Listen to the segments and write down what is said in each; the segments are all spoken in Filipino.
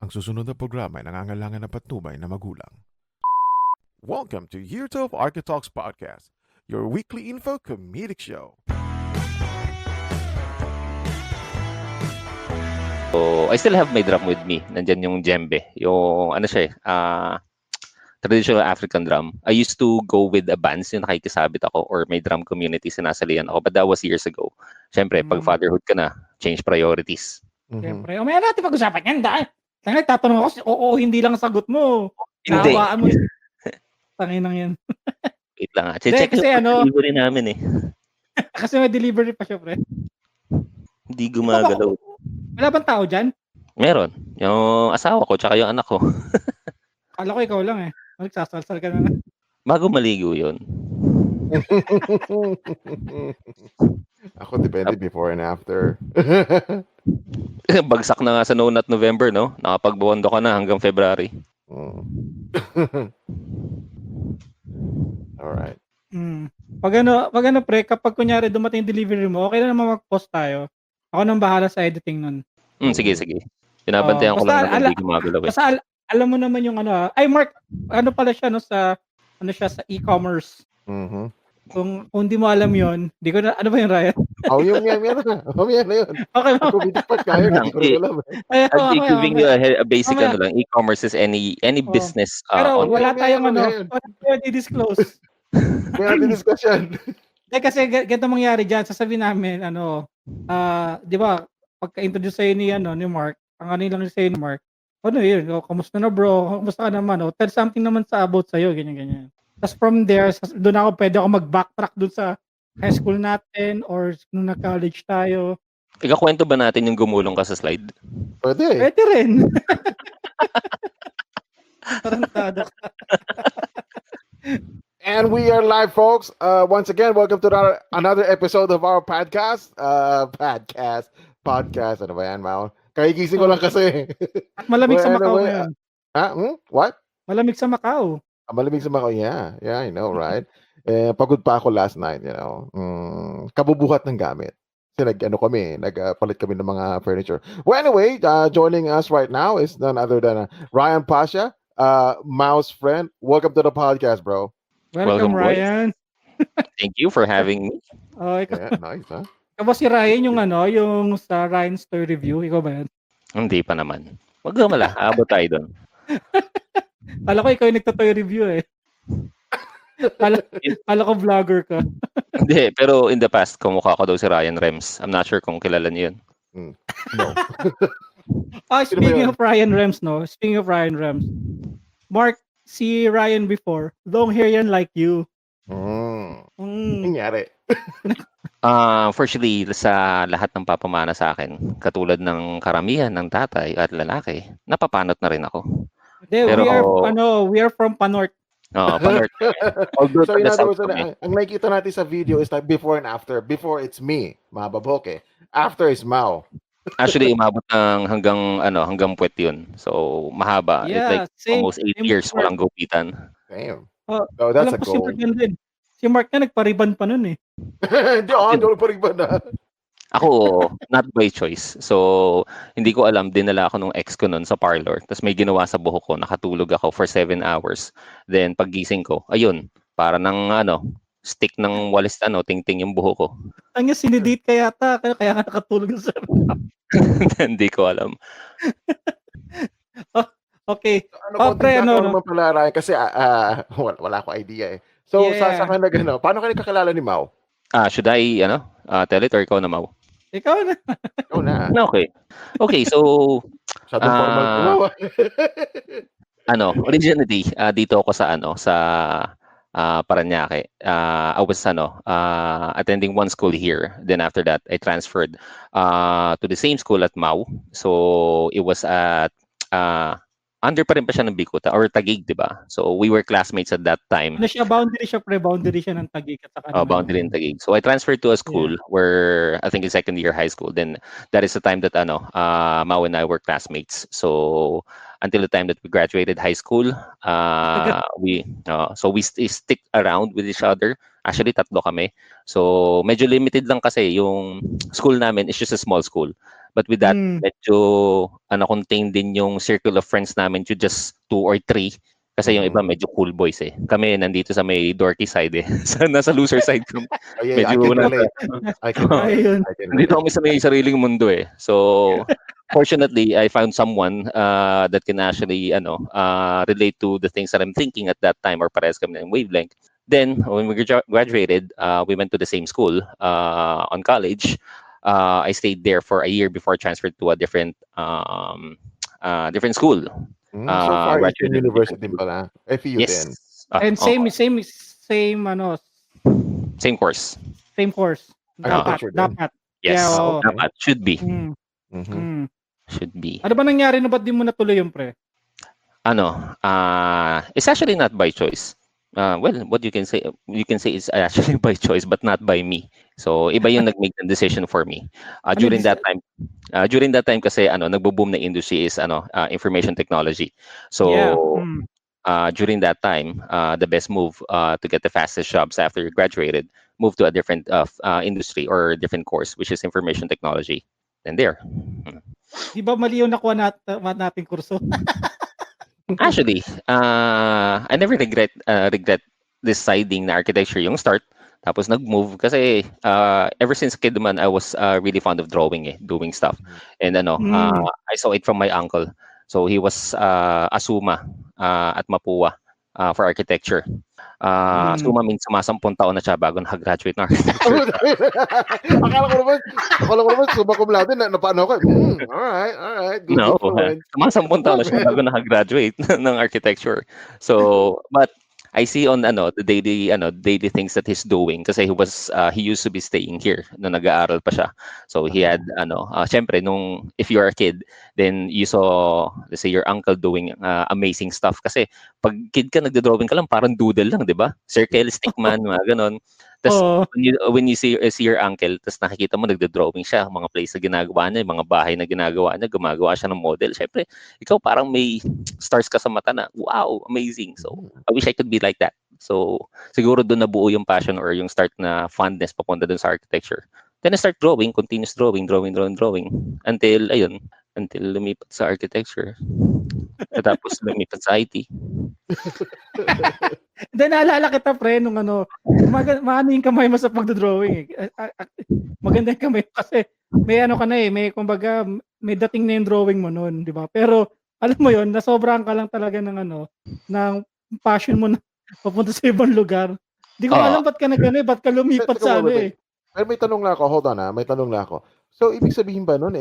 Ang susunod na programa ay nangangailangan ng patnubay na magulang. Welcome to Year 12 Architalks Podcast, your weekly info comedic show. So, I still have my drum with me. Nandyan yung djembe. Yung, ano siya traditional African drum. I used to go with a bands yung nakikisabit ako or may drum community sinasalihan ako. But that was years ago. Siyempre, pag fatherhood ka na, change priorities. Siyempre. O, may natin pag-usapan yan. Dahil, tatanong ako, oo, hindi lang sagot mo. Hindi. Nawaan mo. Tanginang yan. Wait lang. Check kasi yung delivery namin eh. Kasi may delivery pa siya, pre. Hindi gumagalaw. Wala bang tao dyan? Meron. Yung asawa ko, tsaka yung anak ko. Kala ko ikaw lang eh. Nagsasalsal ka na. Bago maligo yun. Ako depende before and after. Bagsak na nga sa No Nut November, no? Nakapagbuwando ka na hanggang February. Alright. Pag ano pre, kapag kunyari dumating yung delivery mo, okay na naman mag-post tayo. Ako nang bahala sa editing nun. Sige. Binabantayan ko lang na hindi gumagalaw eh. Basta alam mo naman yung ano. Ay, Mark, ano pala siya, no, sa e-commerce. Kung hindi mo alam yun, di ko na, ano ba yung Ryan? Yan na yun. Okay, Comedic part kayo, hindi ko rin alam. I'll be giving you a basic ano lang. E-commerce is any business. Pero wala tayong wala tayong i-disclose. May natin discussion. Kasi ganito mangyari dyan, sasabihin namin, di ba, pagka-introduce sa'yo ni Mark, ang ano lang sa'yo ni Mark, ano yun, kamusta na bro, kamusta ka naman, tell something naman about sa'yo, ganyan. Tapos from there, doon pwede ako mag-backtrack doon sa high school natin or nung na-college tayo. Ikakwento ba natin yung gumulong ka sa slide? Pwede rin. Tarantado ka. And we are live, folks. Once again, welcome to another episode of our podcast. Podcast. Ano ba yan, Mao? Kahigising ko lang kasi. At malamig sa Macau ngayon. What? Malamig sa Macau. Malamig sa Macau, yeah. Yeah, I know, right? Pagod pa ako last night, you know. Kabubuhat ng gamit. Kasi nagpalit kami ng mga furniture. Well, anyway, joining us right now is none other than Ryan Pasha, Mao's friend. Welcome to the podcast, bro. Welcome Ryan. Thank you for having me. Yeah, nice, huh? Ikaw ba si Ryan yung sa Ryan Story Review? Ikaw ba yan? Hindi pa naman. Wag ka mala. Abot tayo doon. Kala ko ikaw yung nagtatoy review eh. Kala ko vlogger ka. Hindi, pero in the past, kumukha ko daw si Ryan Rems. I'm not sure kung kilala niyo yun. No. Speaking of Ryan Rems, Mark, si Ryan before, long hair yan like you. Nangyari. Fortunately, sa lahat ng papamana sa akin, katulad ng karamihan ng tatay at lalaki, napapanot na rin ako. Pero, we are from Panort. Panort. So, ang nakikita natin sa video is like before and after. Before, it's me, Mababoke. After is Mao. Actually, umabot ng hanggang puwet yun. So, mahaba. Yeah, it's like almost 8 years walang gupitan. Damn. So, that's a goal. Si Mark na nagpariban pa nun eh. Hindi ako nagpariban na. Ako, not by choice. So, hindi ko alam, dinala ako nung ex ko nun sa parlor. Tapos may ginawa sa buhok ko, nakatulog ako for 7 hours. Then, paggising ko, ayun, para ng stick ng walis, ting-ting yung buhok ko. Ang sinidate ka yata, kaya nga nakatulog sa Hindi ko alam. Okay. Naman pala, Ryan, kasi wala ko idea eh. So, sa paano ka kakilala ni Mao? Should I, tell it or ikaw na, Mau? Ikaw na. Ikaw na. Okay, so, formal originally, dito ako sa Parañaque. I was attending one school here. Then after that, I transferred to the same school at Mau. So it was at under pa rin pa siya ng Bicuta or Taguig, di ba? So we were classmates at that time. Boundary siya ng Taguig at saka. Boundary ng Taguig. So I transferred to a school where I think in second year high school. Then that is the time that Mau and I were classmates. So until the time that we graduated high school, we stick around with each other. Actually, 3 kami. So medyo limited lang kasi yung school namin is just a small school. But with that, Mm. medyo contained din yung circle of friends namin to just 2 or 3. Kasi yung iba medyo cool boys eh. Kami nandito sa may dorky side eh. Nasa loser side kami. Oh, yeah, I Medyo can nasa relate. I can relate. Ayun. I can Nandito relate. kami sa may sariling mundo eh. So, fortunately, I found someone that can actually relate to the things that I'm thinking at that time or parehas kami ng wavelength. Then, when we graduated, we went to the same school on college. I stayed there for a year before I transferred to a different school. So far, Eastern Graduated University different din school. pala. FEU Yes. din. And Oo. same course. same course. Architecture din. Dapat. Yes. Yeah, oo. Okay. Dapat. Should be. Mm. Mhm. Mm. Should be. Ano ba nangyari na ba't di mo natuloy yung pre? It's actually not by choice. Well, what you can say it's actually by choice but not by me. So iba yung nag-make the decision for me. During that time kasi nagbo-boom na industry is information technology. So Yeah. during that time, the best move to get the fastest jobs after you graduated, move to a different industry or different course, which is information technology. And there. Di ba mali yung nakuha nating kurso? Actually, I never regret deciding na architecture yung start. Tapos nag-move kasi ever since kid man, I was really fond of drawing doing stuff. And I saw it from my uncle. So he was asuma at Mapua for architecture. Asuma means sumasampung taon na siya bago nakagraduate ng architecture. Akala ko naman, summa cum laude, paano ako? Alright. Good No, influence. sumasampung taon na siya bago nakagraduate ng architecture. So, but I see on the daily things that he's doing kasi he used to be staying here nung nag-aaral pa siya. So he had syempre nung if you are a kid then you saw let's say your uncle doing amazing stuff kasi pag kid ka nagdo-drawing ka lang parang doodle lang, 'di ba? Circle, stickman, mga ganon. Tapos when you see your uncle, tapos nakikita mo nagdo-drawing siya, mga place na ginagawa niya, mga bahay na ginagawa niya, gumagawa siya ng model. Syempre, ikaw parang may stars ka sa mata na, wow, amazing. So, I wish I could be like that. So, siguro doon nabuo yung passion or yung start na fondness papunta doon sa architecture. Then I start drawing, continuous drawing, until lumipat sa architecture. Tapos lumipat sa IT. Then naalala kita pre nung maano yung kamay mo sa pagdodrawing eh. Maganda yung kamay mo kasi may ka na eh, may kumbaga may dating na yung drawing mo noon, di ba? Pero alam mo yon, nasobrahan ka lang talaga ng passion mo na papunta sa ibang lugar. Di ko alam ba't ka ba't ka lumipat sa eh. Ay, may tanong lang ako. Hold on may tanong lang ako. So, ibig sabihin ba nun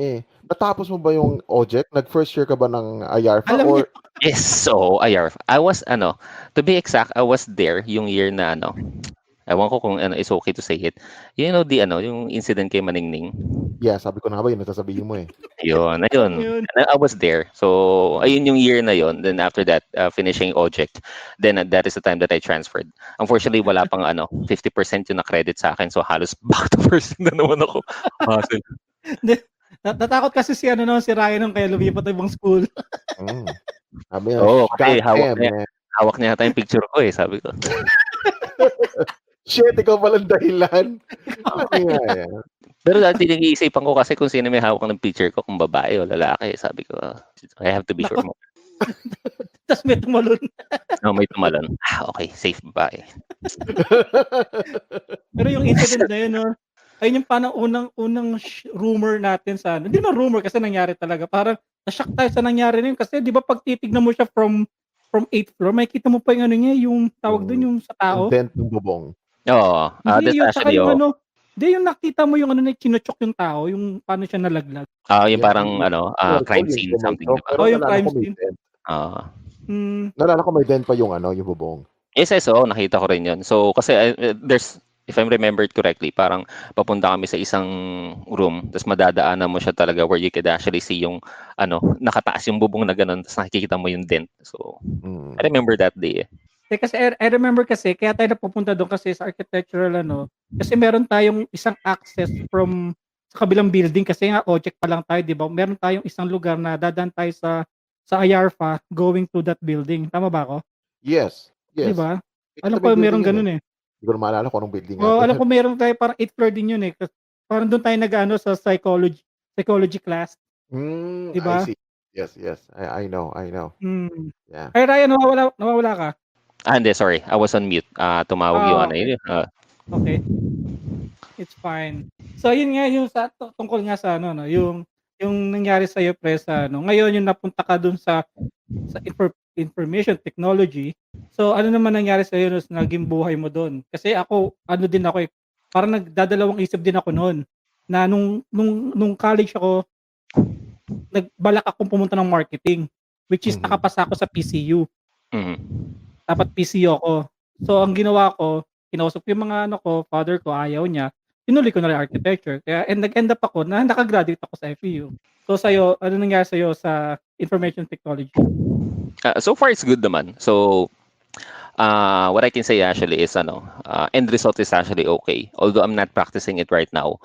natapos mo ba yung OJEC? Nag-first year ka ba ng IARFA? Alam niyo, yes, so IARFA. I was, to be exact, I was there yung year na ewan ko kung it's okay to say it. You know yung incident kay Maningning? Yeah, sabi ko na ba yun, nasasabihin mo eh. Ayun. I was there. So, ayun yung year na yun. Then after that, finishing OJEC, then that is the time that I transferred. Unfortunately, wala pang 50% yung na-credit sa akin. So, halos back to first na naman ako. Natakot kasi si Ryan nung kaya lumipat ng ibang school. Sabi niya, kasi hawak niya yata yung picture ko sabi ko. Shit, ikaw palang dahilan. Pero dati nag-iisipan ko kasi kung sino may hawak ng picture ko, kung babae o lalaki. Sabi ko, I have to be sure mo. Tapos may tumalon. No, may tumalon. Okay, safe babae. Pero yung incident na yun, ayun yung parang unang rumor natin sa hindi naman rumor kasi nangyari talaga. Parang na-shock tayo sa nangyari na yun kasi di ba pag titignan mo siya from 8th floor, makikita mo pa yung yung tawag doon yung sa tao. Yung dent ng bubong. Oo. That's actually yung nakita mo yung chinuchok yung tao, yung paano siya nalaglag. Yung parang crime scene something, diba? Yung crime scene. Nalala ko may dent pa yung yung bubong. Yes, nakita ko rin yun. So, kasi there's, if I remembered correctly, parang papunta kami sa isang room, tapos madadaanan mo siya talaga where you could actually see yung, nakataas yung bubong na ganun, tapos nakikita mo yung dent. So, I remember that day. Kasi I remember kasi, kaya tayo napupunta doon kasi sa architectural, kasi meron tayong isang access from sa kabilang building, kasi nga OJEC pa lang tayo, di ba? Meron tayong isang lugar na dadaan tayo sa IARFA going to that building. Tama ba ako? Yes. Di ba? Alam ko meron ganun eh. Hindi ko na maalala kung anong building. Alam ko meron tayo parang 8th floor din yun eh. Parang doon tayo sa psychology psychology class, di I ba? see. Yes, yes. I know, I know. Hmm. Yeah. Ay, Ryan, nawawala ka. Hindi, sorry. I was on mute. Tumawag yung ano Okay. yun. Okay. It's fine. So yun nga yung tungkol nga sa ano no, yung nangyari sa iyo pre sa ano. Ngayon yung napunta ka dun sa information technology. So ano naman nangyari sa iyo sa naging buhay mo doon? Kasi ako ano din ako eh, parang nagdadalawang isip din ako noon na nung college ako nagbalak akong pumunta ng marketing which is Mhm. nakapasa ako sa PCU. Mhm. Dapat PCU ako. So ang ginawa ko, kinausap ko yung mga ano ko, father ko, ayaw niya. Tinuloy ko na rin architecture. Kaya nag-end up ako na naka-graduate ako sa FEU. So sa'yo, ano nangyari sa'yo sa information technology? So far, it's good naman. So, what I can say actually is end result is actually okay. Although I'm not practicing it right now,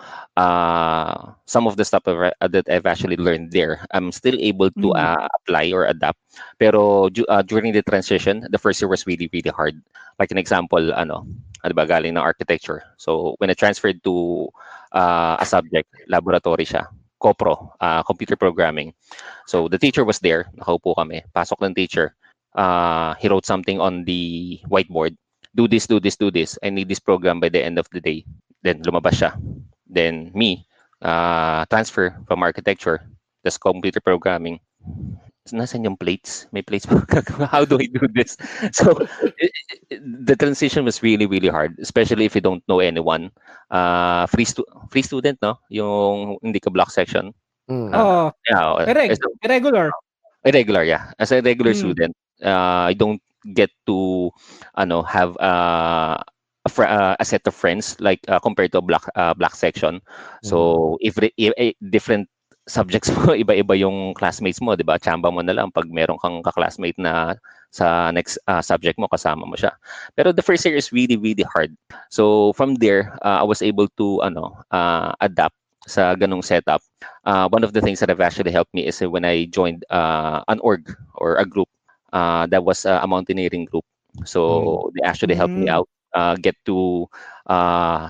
some of the stuff that I've actually learned there, I'm still able to Mm. apply or adapt. Pero during the transition, the first year was really, really hard. Like an example, ano ba, galing ng architecture. So when I transferred to a subject, laboratory siya. CoPro, computer programming. So the teacher was there, nakaupo kami. Pasok ng teacher. He wrote something on the whiteboard. Do this, do this, do this. I need this program by the end of the day. Then lumabas siya. Then me, transfer from architecture, tas computer programming. Nasaan yung plates? May plates pa. How do I do this? So the transition was really, really hard, especially if you don't know anyone. Free student, no? Yung hindi ka block section. Mm. Oo. Yeah, Irregular. Irregular, yeah. As a regular Mm. student, I don't get to have a set of friends like compared to a black section. So if different subjects mo, iba-iba yung classmates mo, 'di ba? Chamba mo na lang pag meron kang ka-classmate na sa next subject mo, kasama mo siya. Pero the first year is really, really hard. So from there, I was able to adapt sa ganong setup. One of the things that have actually helped me is when I joined an org or a group that was a mountaineering group. So they actually helped me out get to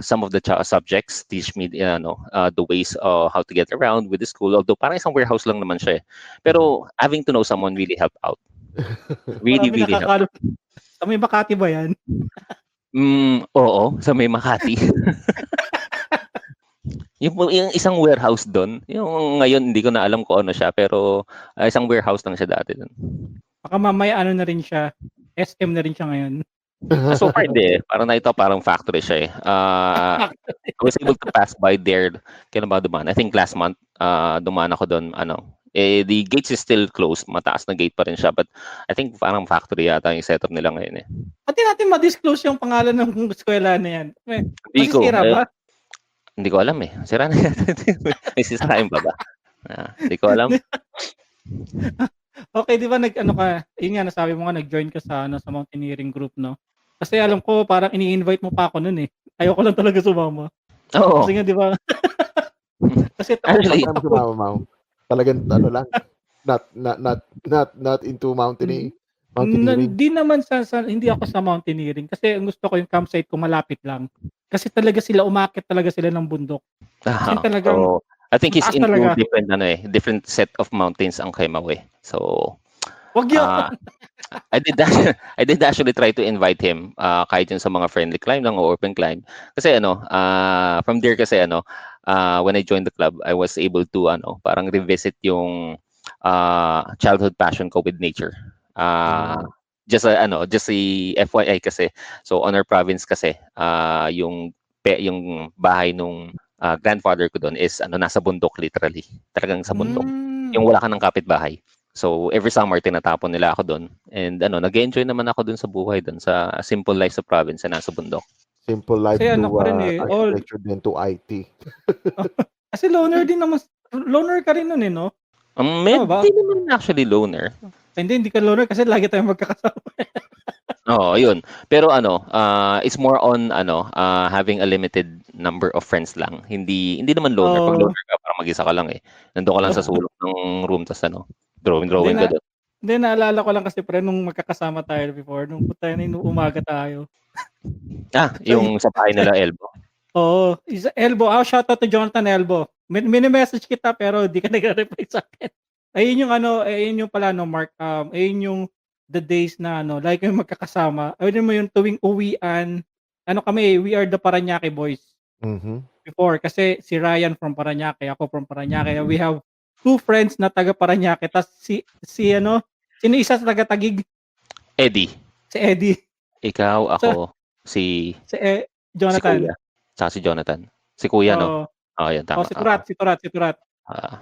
some of the subjects, teach me the ways how to get around with the school. Although parang isang warehouse lang naman siya eh. Pero having to know someone really helped out. Really, Marami really helped. Sa may Makati ba yan? Oo, sa may Makati. yung isang warehouse doon, yung ngayon hindi ko na alam kung ano siya, pero isang warehouse lang siya dati doon. Baka mamaya ano na rin siya, SM na rin siya ngayon. So far hindi. Parang factory siya eh. I was able to pass by there. Kailan ba dumaan? I think last month, dumaan ako doon. The gates is still closed. Mataas na gate pa rin siya. But I think parang factory yata yung setup nila ngayon eh. Pati natin ma-disclose yung pangalan ng eskwela na yan. Hindi ko. Masisira ba? Hindi ko alam eh. Sira na yan. May sisirain pa ba? Hindi ko alam. Okay, di ba nag-ano ka, yun nga nasabi mo nga nag-join ka sa sa mountaineering group, no? Kasi alam ko parang ini-invite mo pa ako noon eh. Ayoko lang talaga sumama. Oo. Kasi nga di ba? Kasi Actually, talagang ano lang, not into mountaineering. Hindi naman hindi ako sa mountaineering kasi ang gusto ko yung campsite ko malapit lang. Kasi talaga sila umakyat talaga sila ng bundok. Kasi talagang I think he's into talaga. different set of mountains ang Kaimaw eh. So wag yun. I did actually try to invite him kahit yung sa mga friendly climb lang o open climb. Kasi from there kasi when I joined the club, I was able to parang revisit yung childhood passion ko with nature. Just si FYI kasi. So on our province kasi yung bahay nung grandfather ko doon is nasa bundok literally. Talagang sa bundok. Yung wala ka ng kapitbahay. So every summer tinatapon nila ako doon. And nag-enjoy naman ako doon sa buhay doon sa simple life sa province na nasa bundok. Simple life kasi to architecture din to IT. Kasi loner ka rin nun eh, no? Hindi naman actually loner. Hindi ka loner kasi lagi tayong magkakasama. Oo, yun. Pero it's more on having a limited number of friends lang. Hindi naman loner. Pag loner ka, parang mag-isa ka lang eh. Nandoon ka lang sa sulok ng room tas drawing ka doon. Hindi, naalala ko lang kasi pre nung magkakasama tayo before, nung umaga tayo. Yung sa bahay nila Elbo. Oo, Elbo. Shout out to Jonathan Elbo. mini-message kita pero di ka nagre-reply sa akin. Ayun yung ano, ayun yung pala no, Mark, ayun yung the days na ano, like yung magkakasama. Ayun mo yung tuwing uwian, ano kami, we are the Parañaque boys Mhm. before kasi si Ryan from Parañaque, ako from Parañaque. We have two friends na taga Parañaque. Tas si ano, sino isa sa taga Taguig? Eddie, Si Eddie. ikaw, So, ako, si si Kuya, Jonathan. tsaka si Jonathan. Si Kuya, no? Oo. Oo, yun, tama. Si Turat, si Turat, si Turat. Ah,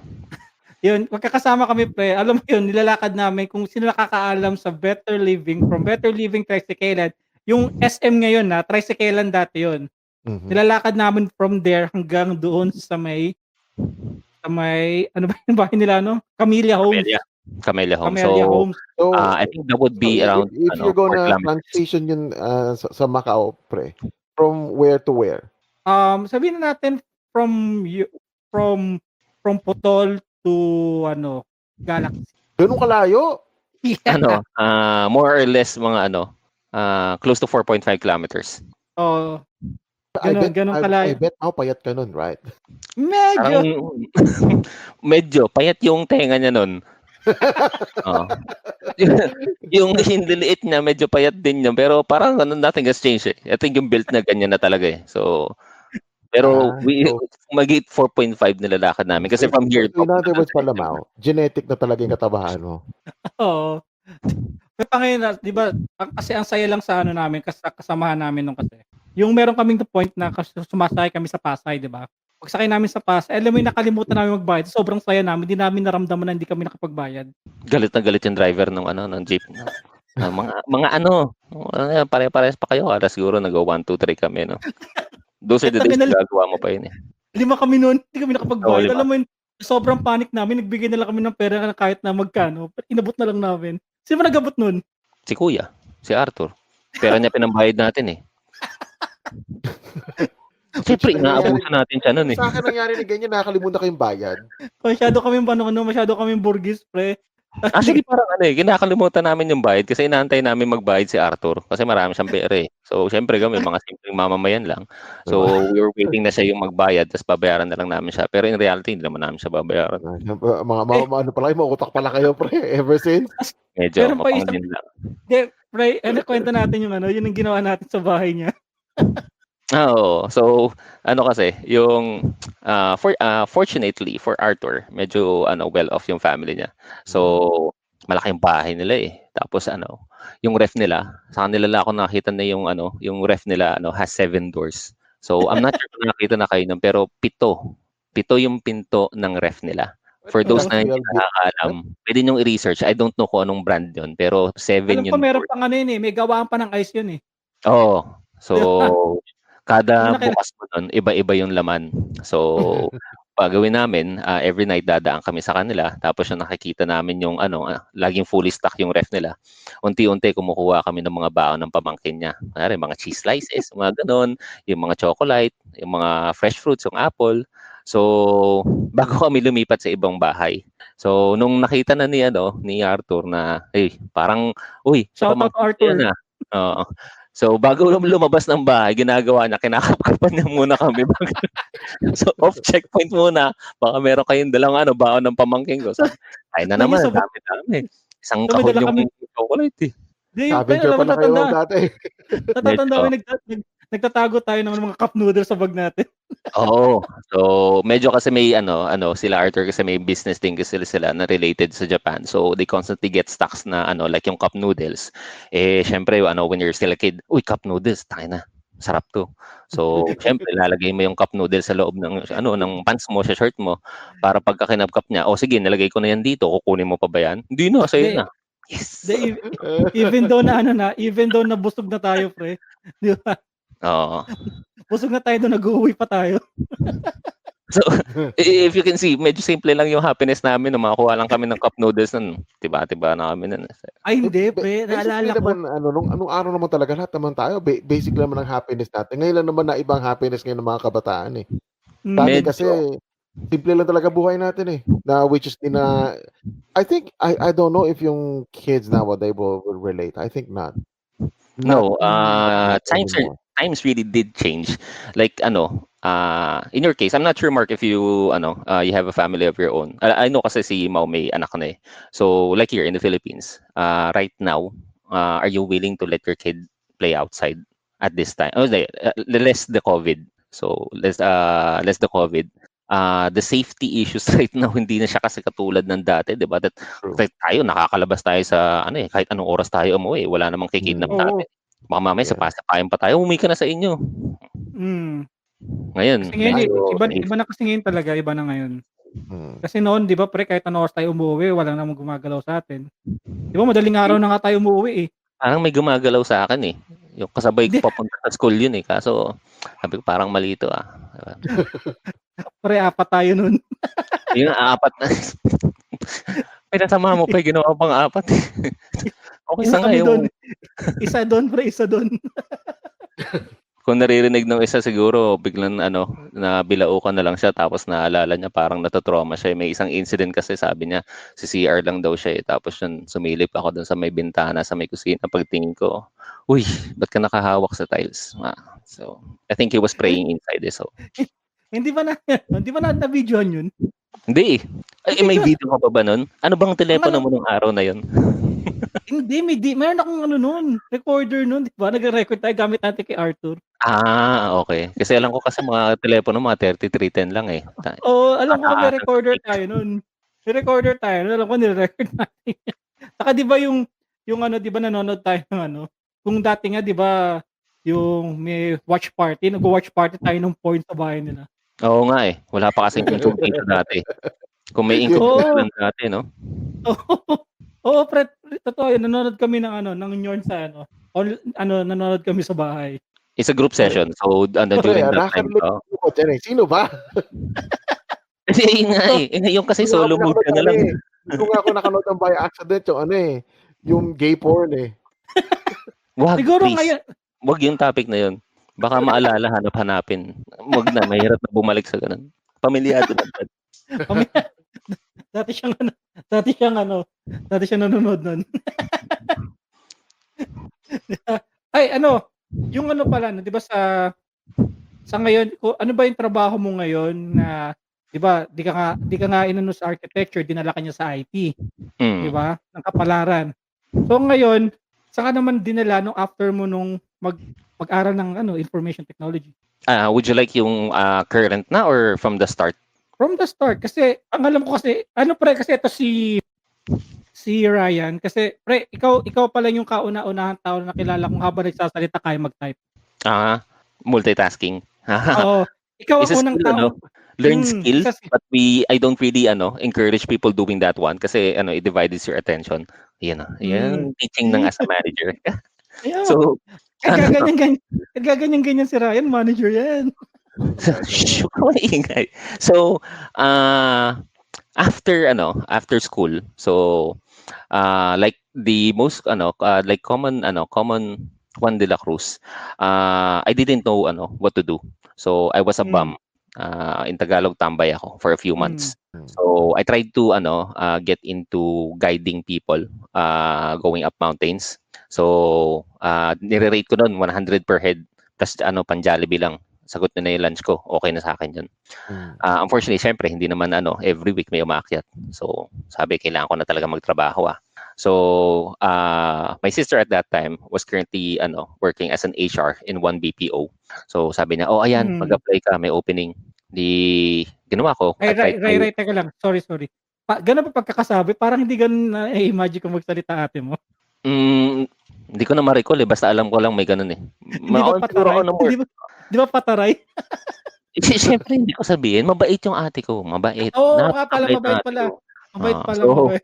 Yun, magkakasama kami pre. Alam mo yun, nilalakad namin kung sino nakakaalam sa Better Living, from Better Living Tricyclean. Yung SM ngayon na, Tricyclean dati yun. Mhm. Nilalakad namin from there hanggang doon sa may, ano ba yung bahay nila, no? Camellia Homes. Camellia Home. Camellia So, Homes. So, I think that would be around if you're 4 gonna kilometers. transition yun sa Macau, pre, from where to where? Sabihin na natin from Putol to ano, Galaxy. Ganun kalayo? Ano, more or less mga ano, close to 4.5 kilometers. Oh, I ganun I kalayo. bet payat ka nun, right? Medyo. Medyo payat yung tenga niya nun. Oh. yung liit niya, medyo payat din niya. Pero parang nothing has changed eh. I think yung built na ganyan na talaga eh. So, pero mag-8 4.5 nilalakad namin. Kasi from here. So in other words pala, Mau, genetic na talaga yung katabahan mo. Oo. Pero ngayon, di ba, kasi ang saya lang sa ano namin, kasamahan namin nung kasi. Yung meron kaming the point na sumasakay kami sa Pasay, di ba? Pagsakay namin sa Pasay, alam mo yung nakalimutan namin magbayad. Sobrang saya namin, hindi namin naramdaman na hindi kami nakapagbayad. Galit na galit yung driver ng jeep. mga ano, pare-pares pa kayo. Siguro nag-1, 2, 3 kami, no? Those are the days na gagawa mo pa yun eh. 5 kami noon, hindi kami nakapagbayad. Oh, alam mo yun, sobrang panic namin, nagbigay na lang kami ng pera na kahit na magkano. Inabot na lang namin. Sino ba nag-abot nun? Si Kuya, si Arthur. Pera niya pinambayad natin eh. Siyempre, inaabuso natin siya nun eh. Sa akin nangyari na ganyan, nakakalimutan ko yung bayad. Masyado kami burgis, pre. Actually, parang kinakalimutan namin yung bayad kasi inaantay namin magbayad si Arthur kasi marami siyang pera eh. So, syempre kami, mga simpleng mamamayan lang. So, we were waiting na siya yung magbayad tapos babayaran na lang namin siya. Pero in reality, hindi naman namin siya babayaran. Ano pala, mga utak pala kayo, pre, ever since? Medyo mapang din lang. Pre, kwento natin yung yun ang ginawa natin sa bahay niya. Oo. So, kasi, yung fortunately for Arthur, medyo well off yung family niya. So, malaki yung bahay nila eh. Tapos yung ref nila, sa kanila lang ako nakita na yung ref nila has 7 doors. So, I'm not sure kung nakita na kayo nun, pero 7 yung pinto ng ref nila. For those na hindi nakakaalam, pwede nyo i-research. I don't know kung anong brand yun, pero 7 Alam yun. ko meron pang may gawaan pa ng ice yun eh. Oo. So, kada bukas mo nun, iba-iba yung laman. So, pagawin namin, every night dadaan kami sa kanila. Tapos yung nakikita namin yung laging fully stock yung ref nila. Unti-unti kumukuha kami ng mga baon ng pamangkin niya. Kaya mga cheese slices, mga ganon, yung mga chocolate, yung mga fresh fruits, yung apple. So, bago kami lumipat sa ibang bahay. So, nung nakita na ni Arthur na, parang, shout out Arthur. So, bago lumabas ng bahay, ginagawa niya, kinakapkapan niya muna kami. So, off checkpoint muna. Baka meron kayong dalang baon ng pamangkin ko. So, ay na naman, dami. Isang kahon yung chocolate eh. Scavenger pala kayo dati. Natatanda ko, nagtatago tayo ng mga cup noodles sa bag natin. Oo. So, medyo kasi may sila Arthur kasi may business din kasi sila na related sa Japan. So, they constantly get stocks na like yung cup noodles. Eh, syempre, when you're still a kid, cup noodles, tayo na. Sarap to. So, syempre, lalagay mo yung cup noodles sa loob ng pants mo, sa shirt mo, para pagka kinapkap niya, sige, nalagay ko na yan dito, kukunin mo pa ba yan? Hindi na, sa'yo na. Yes. Even though na busog na tayo, pre. Di ba? Oo. Busog na tayo doon, nag-uwi pa tayo. So, if you can see, medyo simple lang yung happiness namin nung makakuha lang kami ng cup noodles nun. Tiba-tiba na kami nun. Ay, hindi, pre. Naalala ko. Nung araw naman talaga, lahat naman tayo, basic lang naman ang happiness natin. Ngayon lang naman na ibang happiness ngayon ng mga kabataan eh. Dati kasi, simple lang talaga buhay natin eh. Which is I think, I don't know if yung kids nowadays will relate. I think not. No, times really did change. Like in your case, I'm not sure, Mark, if you you have a family of your own. I know kasi si Mau may anak na eh. So like here in the Philippines, right now, are you willing to let your kid play outside at this time? Oh, less the COVID. So less the COVID. The safety issues right now hindi na siya kasi katulad ng dati, 'di ba? That True. tayo nakakalabas tayo sa kahit anong oras tayo umuwi, wala namang kikidnap Mm. Oo. natin. Baka mamaya Yeah. sapasapayan pa tayo, umuwi ka na sa inyo. Mm. Ngayon, Kasi ngayon, medyo iba na kasi ngayon talaga, iba na ngayon. Mm. Kasi noon, 'di ba, pre, kahit anong oras tayo umuwi, walang namang gumagalaw sa atin. 'Di ba, madaling araw na nga tayo umuwi eh. parang may gumagalaw sa akin eh. Yung kasabay Hindi, ko papunta sa school yun eh. Kaso, sabi ko parang mali ito ah. Diba? pre, 4 tayo nun. Yung apat na. Pinasama mo pa, ginawa pang 4 eh. Okay Isa na nga kami doon. yung Isa doon, pre, isa doon. kung naririnig ng isa siguro biglang nabilaukan na lang siya tapos naalala niya parang natatrauma siya. May isang incident kasi sabi niya si CR lang daw siya eh. Tapos yun sumilip ako dun sa may bintana sa may kusina pagtingin ko. Uy, ba't ka nakahawak sa tiles? So, I think he was praying inside eh. So, Hindi ba na videohan yun? hindi eh. Ay, may video ka pa ba nun? Ano bang telepono Ang mo nung araw na yun? Hindi, meron akong noon, recorder noon, 'di ba? Nagre-record tayo gamit natin kay Arthur. Okay. Kasi alam ko kasi mga telepono mga 3310 lang eh. Oo, alam ko may Mataas ang recorder specs. tayo noon. May recorder tayo noon, alam ko nire-record natin. Saka 'di ba yung 'di ba nanonood tayo ng kung dati nga 'di ba yung may watch party, nagwo-watch party tayo ng porn sa bahay nila. Oo nga eh. Wala pa kasing income dito dati. Kung may income Oo. dito lang dati, no? Oo, pre, totoo yun. Nanonood kami ng Nyorn sa nanonood kami sa bahay. It's a group session. So, during that time. Nakaka-relate ako dyan eh. Sino ba? Kasi yun nga eh. Yung kasi Hindi nga solo ako mode ka na nakanood lang. Hindi ko nga ako nakanood ng by accident yung gay porn eh. Wag, Siguro please. ngayon, Wag yung topic na yun. Baka maalala, hanap-hanapin. Wag na, mahirap na bumalik sa ganun. Pamilyado na. dati siyang nanonood nun. Ay, yung pala, 'di ba sa ngayon, ano ba yung trabaho mo ngayon na 'di ba, di ka nga inano sa architecture, dinala ka niya sa IT, 'di ba? Ng kapalaran. So ngayon, saan ka naman dinala nung after mo nung mag-aral ng information technology? Would you like yung current na or from the start? From the start, kasi ang alam ko kasi, pre, kasi ito si Ryan, kasi pre, ikaw pa lang yung kauna-unahang tao na kilala kong habang nagsasalita kaya mag-type. Multitasking. Oo. Ikaw It's ang unang skill, tao. Learn skills, but I don't really encourage people doing that one kasi it divides your attention. Yan teaching ng as a manager. Yeah. So, ganyan si Ryan, manager yan. ingay. So, after school, so like the most like common Juan de la Cruz, I didn't know what to do. So I was a bum. In Tagalog, tambay ako for a few months. So I tried to get into guiding people going up mountains. So nire-rate ko noon 100 per head. Tas pan-Jollibee lang. Sagot na yung lunch ko. Okay na sa akin yun. Unfortunately, syempre, hindi naman every week may umaakyat. So, sabi, kailangan ko na talaga magtrabaho. So, my sister at that time was currently working as an HR in one BPO. So, sabi niya, ayan, mag-apply ka, may opening. Di, ginawa ko. Right, teka lang. Sorry. Ganun pa pagkakasabi? Parang hindi ganun na-imagine kung magsalita ate mo. Hindi ko na ma-recall basta alam ko lang may ganun eh. Di ba pataray? Di ba pataray? Siyempre hindi ko sabihin, mabait yung ate ko, mabait. Oo, nga pala, mabait pala. Mabait pala, mabait.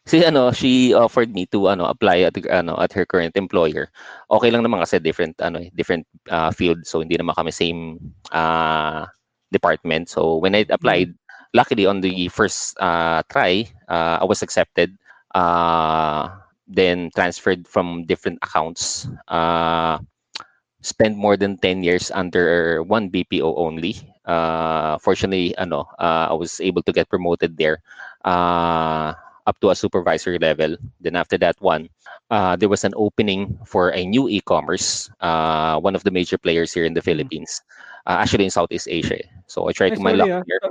She offered me to apply at her current employer. Okay lang naman kasi different field, so hindi naman kami same department. So when I applied, luckily on the first try, I was accepted. Then transferred from different accounts. Spent more than 10 years under one BPO only. Fortunately, I was able to get promoted there up to a supervisory level. Then after that one, there was an opening for a new e-commerce, one of the major players here in the Philippines. actually in Southeast Asia. So I try Ay to my luck sorry, here.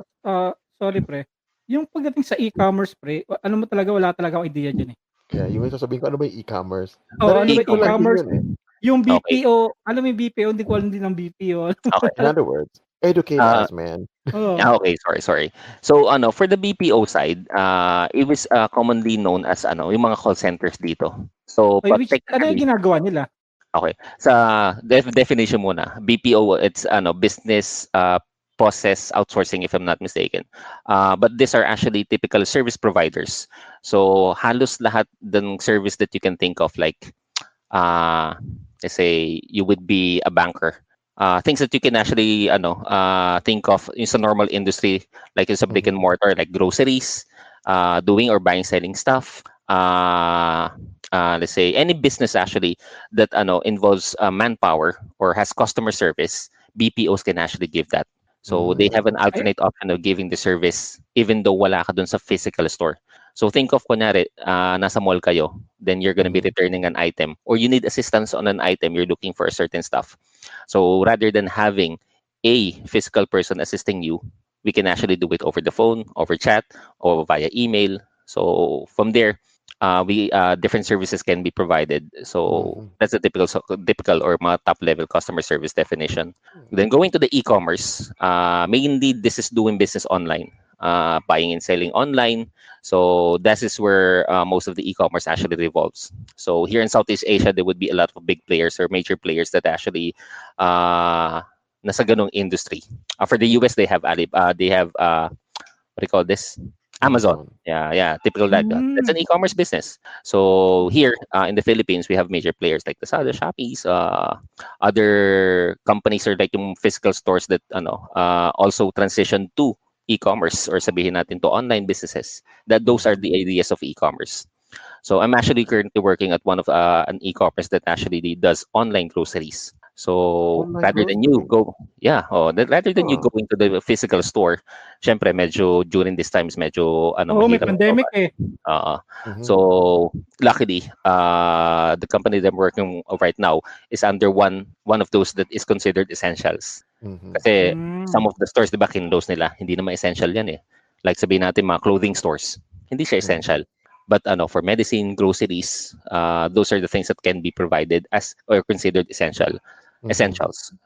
sorry pre. Yung pagdating sa e-commerce pre, alam mo talaga wala talaga akong idea diyan, eh. Yeah, yung sasabihin ko, ano ba yung e-commerce? Oo, ano ba Narinig ko lang din e-commerce? yun, eh. Yung Okay. BPO, alam mo yung BPO, hindi ko alam din ang BPO. Okay. In other words, educate Uh, us, man. Oo. okay, sorry. So for the BPO side, it was commonly known as yung mga call centers dito. So Ay, but which ano yung technically, ginagawa nila? okay. Sa definition muna, BPO, it's business process outsourcing, if I'm not mistaken. But these are actually typical service providers. So halos lahat ng service that you can think of, like let's say you would be a banker. Things that you can actually think of in a normal industry, like in a brick and mortar, like groceries, doing or buying, selling stuff. Let's say any business actually that involves manpower or has customer service, BPOs can actually give that. So they have an Ay, alternate option of giving the service even though wala ka dun sa physical store. So think of kunyari, nasa mall kayo, then you're going to be returning an item or you need assistance on an item, you're looking for a certain stuff. So rather than having a physical person assisting you, we can actually do it over the phone, over chat, or via email. So from there, we different services can be provided. So that's a typical or mga top level customer service definition. Then going to the e-commerce, mainly this is doing business online, buying and selling online. So that is where most of the e-commerce actually revolves. So here in Southeast Asia, there would be a lot of big players or major players that actually nasa ganong industry. For the US, they have what do you call this? Amazon. Yeah, typical like that. That's an e-commerce business. So here in the Philippines, we have major players like Lazada, Shopee's, other companies or like yung physical stores that also transition to e-commerce or sabihin natin to online businesses. That those are the ideas of e-commerce. So I'm actually currently working at one of an e-commerce that actually does online groceries. So Online rather than you grocery? rather than you going to the physical store, syempre medyo during these times medyo Oo, may mahirap. pandemic, eh. So luckily, the company that I'm working right now is under one of those that is considered essentials. Kasi some of the stores, di ba, kinlose nila, hindi naman essential yan, eh. Like sabihin natin mga clothing stores, hindi siya essential. But for medicine, groceries, those are the things that can be provided as or considered essentials.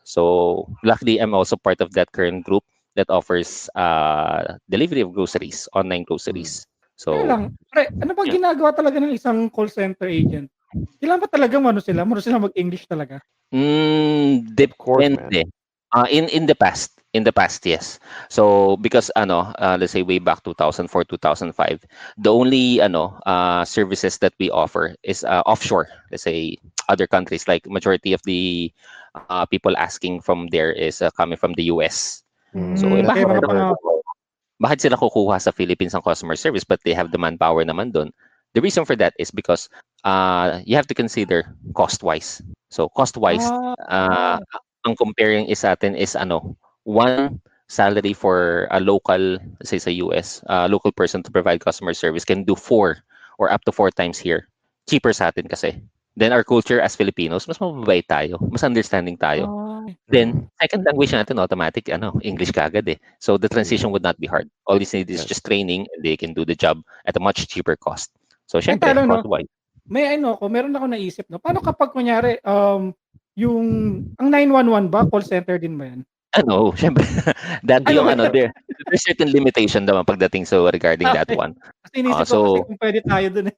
So luckily, I'm also part of that current group that offers delivery of groceries, online groceries. Kaya So lang, pre, ano ba ginagawa talaga ng isang call center agent? Kailangan ba talaga marunong sila mag-English talaga? course, man. Depende. In the past, yes. So because let's say way back 2004, 2005, the only services that we offer is offshore. Let's say other countries, like majority of the people asking from there is coming from the US. So Kaya mga bakit sila kukuha sa Philippines ang customer service but they have the manpower naman doon? The reason for that is because you have to consider cost-wise. So cost-wise, ang comparing is atin is one salary for a local, say sa US, local person to provide customer service can do 4 or up to 4 times here. Cheaper sa atin kasi. Then our culture as Filipinos, mas mababait tayo, mas understanding tayo. Then second language natin automatic English kagad, eh. So the transition would not be hard. All you need is just training and they can do the job at a much cheaper cost. So syempre, cost-wise. Meron ako naisip, no? Paano kapag kunyari, yung ang 911 ba, call center din ba yan? Syempre. There's certain limitation naman pagdating regarding that one. Kasi inisip ko kasi kung pwede tayo dun, eh.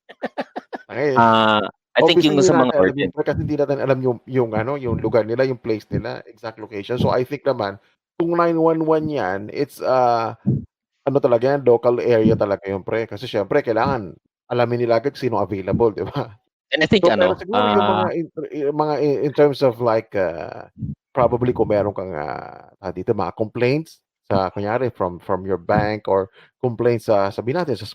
I think yung sa mga urgent, kasi hindi natin alam yung lugar nila, yung place nila, exact location. So I think naman, kung 911 yan, it's talaga yan, local area talaga yung pre. Kasi syempre, kailangan alamin nila agad sino available, di ba? And I think pero siguro yung mga in terms of like probably kung meron kang dito mga complaints sa kunyari from your bank or complaints sa sabihin natin sa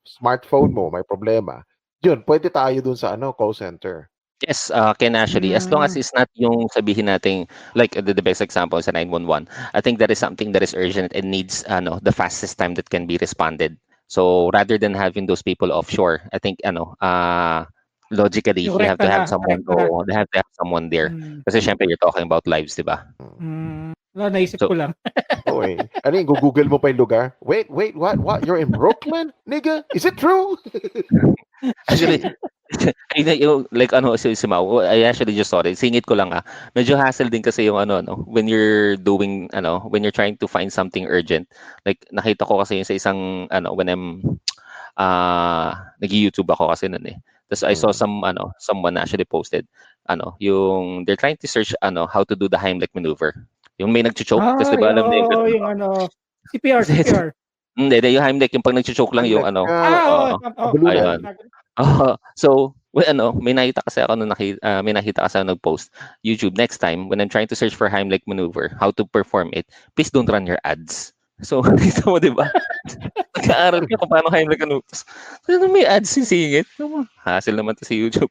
smartphone mo may problema. Yun, pwede tayo dun sa call center. Yes, can actually. As long as it's not yung sabihin natin, like the best example is 911. I think that is something that is urgent and needs the fastest time that can be responded. So rather than having those people offshore, I think logically you have to have someone there. Kasi syempre you're talking about lives, di ba? Wala, naisip So ko lang. Oo eh. Ano yung Google mo pa yung lugar? Wait, what? You're in Brooklyn? Nigga, is it true? actually, ayun na yung like ano si Mau, I actually just saw it. Singit ko lang Medyo hassle din kasi yung when you're doing when you're trying to find something urgent. Like nakita ko kasi yun sa isang when I'm nag-YouTube ako kasi noon eh. Tapos I saw someone actually posted yung they're trying to search how to do the Heimlich maneuver. Yung may nagcho-choke kasi 'di ba alam na yung Oo, ganun, yung CPR. Hindi, yung Heimlich yung 'pag nagcho-choke lang yung Oo, oo, okay. bulunan. ayun. Oo. So, may nakita kasi ako nung may nakita kasi ako nag-post YouTube, next time when I'm trying to search for Heimlich maneuver, how to perform it, please don't run your ads. So, nakita mo 'di ba? Nag-aaral ka kung paano Heimlich maneuver. Ano may ads sisingit? Hassle naman 'to si YouTube.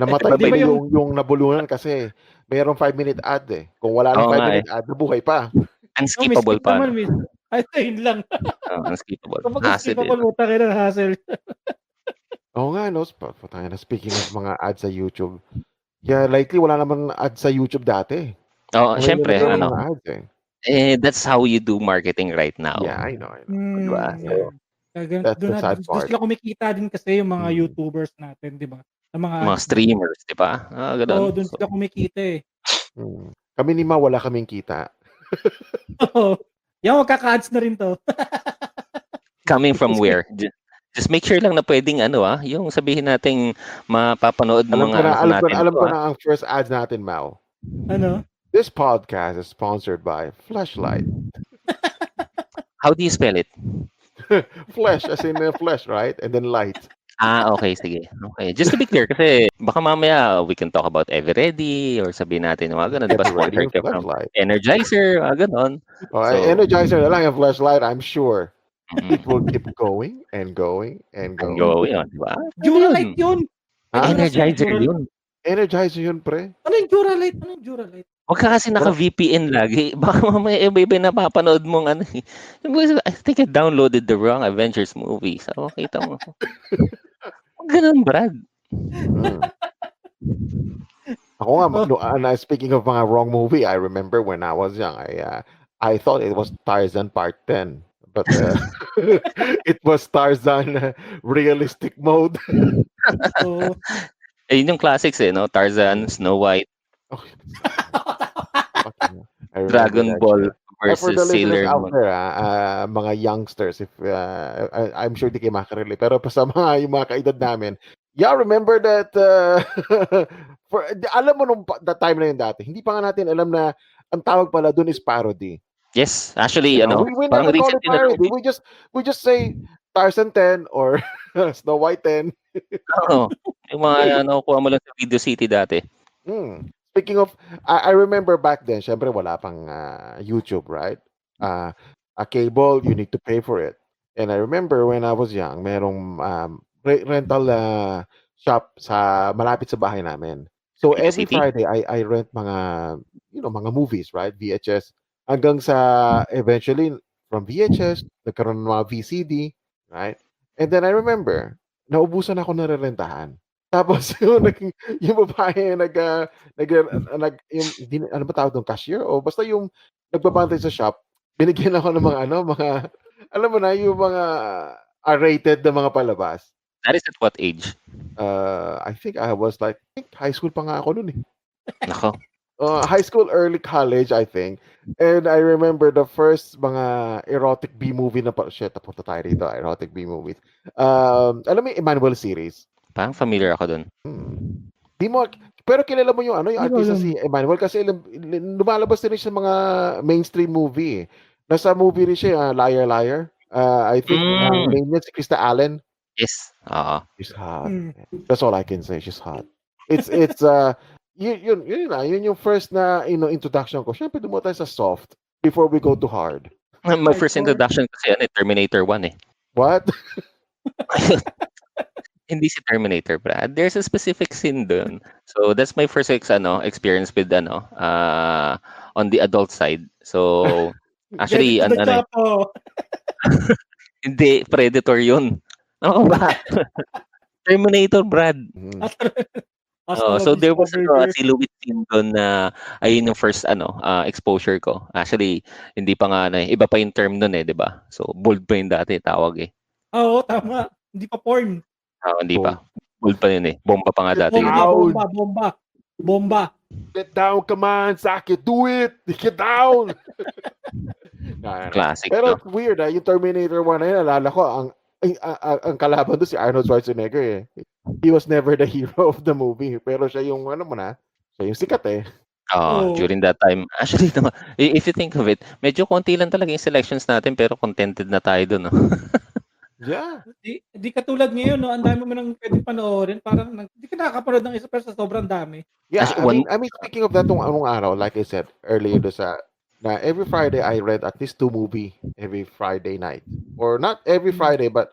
Namatay Di ba tuloy yung yung nabulunan kasi mayroong 5-minute ad eh. Kung wala ng Oo nga 5-minute ad, nabuhay pa. may Unskippable skip pa, naman, no? miss. Ay, yun lang. Unskippable. Kapag Hassle din. skippable, utang ina, hassle. Oo nga, no? Putang ina, speaking of mga ads sa YouTube, yeah, likely wala namang ads sa YouTube dati. Oo, Ngayon na syempre, nagkaroon ng mga ads eh. that's how you do marketing right now. Yeah, I know. Diba? So, That's the sad Doon part. sila kumikita din kasi yung mga Mm. YouTubers natin, di ba? Ng mga mga ads. streamers, di ba? Ganun. Oo, doon sila kumikita eh. Kami ni Ma, wala kaming kita. Oo. Yan, magkaka-ads na rin to. Coming from where? Just make sure lang na pwedeng yung sabihin nating mapapanood ng mga Alam ko na ang first ads natin, Mau. Ano? This podcast is sponsored by Fleshlight. How do you spell it? Flesh, as in flesh, right? And then light. Okay, sige. Okay. Just to be clear, kasi baka mamaya we can talk about Everready or sabihin natin mga ganun. Diba, Everready sponsored ka from Fleshlight. Energizer, ganun. Energizer na lang yung Fleshlight, I'm sure. It will keep going and going and Ang going. yun, diba? Duralight yun. Energizer yun. Energizer yun, pre. Ano yung Duralight? Huwag ka kasi naka-VPN lagi. Baka mamaya iba napapanood mong I think I downloaded the wrong Avengers movie. So, kita mo. Ganun, Brad. Ako nga, speaking of mga wrong movie, I remember when I was young, I thought it was Tarzan Part 10. But it was Tarzan realistic mode. Yun yung classics no? Tarzan, Snow White, Dragon Ball For the versus listeners Sailor out Moon. there, mga youngsters, if I'm sure di kayo makarelate, pero pa sa yung mga kaedad namin, remember that alam mo nung that time na yun dati, hindi pa nga natin alam na ang tawag pala dun is parody. Yes, actually, we never call it parody. We just say Tarzan 10 or Snow White 10. Oo. Yung mga kuha mo lang sa Video City dati. Speaking of, I remember back then, syempre wala pang YouTube, right? A cable, you need to pay for it. And I remember when I was young, merong rental shop sa malapit sa bahay namin. So every Friday, I rent mga movies, right? VHS. Hanggang sa eventually from VHS, nagkaroon ng mga VCD, right? And then I remember, naubusan ako ng rerentahan. Tapos yung babae ano ba tawag doon, cashier o basta yung nagbabantay sa shop, binigyan ako ng mga alam mo na yung mga R-rated na mga palabas. That is at what age? I think I was high school pa nga ako noon eh. Nako. High school, early college, I think. And I remember the first mga erotic B-movie na napunta tayo rito, erotic B-movies. Alam mo yung Emmanuel series? Parang familiar ako dun. Di mo, pero kilala mo yung artista si Emmanuel kasi lumalabas din sa mga mainstream movie. Nasa movie rin siya, Liar Liar. I think name niya si Krista Allen. Yes. She's hot. That's all I can say. She's hot. It's yun yung first na introduction ko. Syempre dumo tayo sa soft before we go to hard. My first introduction kasi Terminator 1 eh. What? Hindi si Terminator, Brad. There's a specific scene dun. So that's my first experience with on the adult side. So actually hindi, Predator yun. Ano ba? Terminator, Brad. Hasta So there was ma-discover si Louis Sindon na ayun yung first exposure ko. Actually, hindi pa nga iba pa yung term nun 'di ba? So bold pa yung dati tawag eh. Oo, tama. Hindi pa porn. Hindi Bold. pa. Bold pa yun eh. Bomba pa nga Get dati yun. down! Bomba. Get down, come on, Saki, do it! Get down! Classic, Pero no? it's weird, yung Terminator 1 na yun, alala ko, ang kalaban doon si Arnold Schwarzenegger eh. He was never the hero of the movie. Pero siya yung, siya yung sikat eh. Oo. During that time. Actually, no, if you think of it, medyo konti lang talaga yung selections natin pero contented na tayo doon. No? Yeah. Di katulad ngayon, no? Ang dami mo nang pwedeng panoorin. Parang di ka nakakapanood ng isa pero sa sobrang dami. Yeah, Actually, I mean, speaking of that, anong araw, like I said earlier, na every Friday I read at least 2 movie every Friday night. Or not every Friday, but,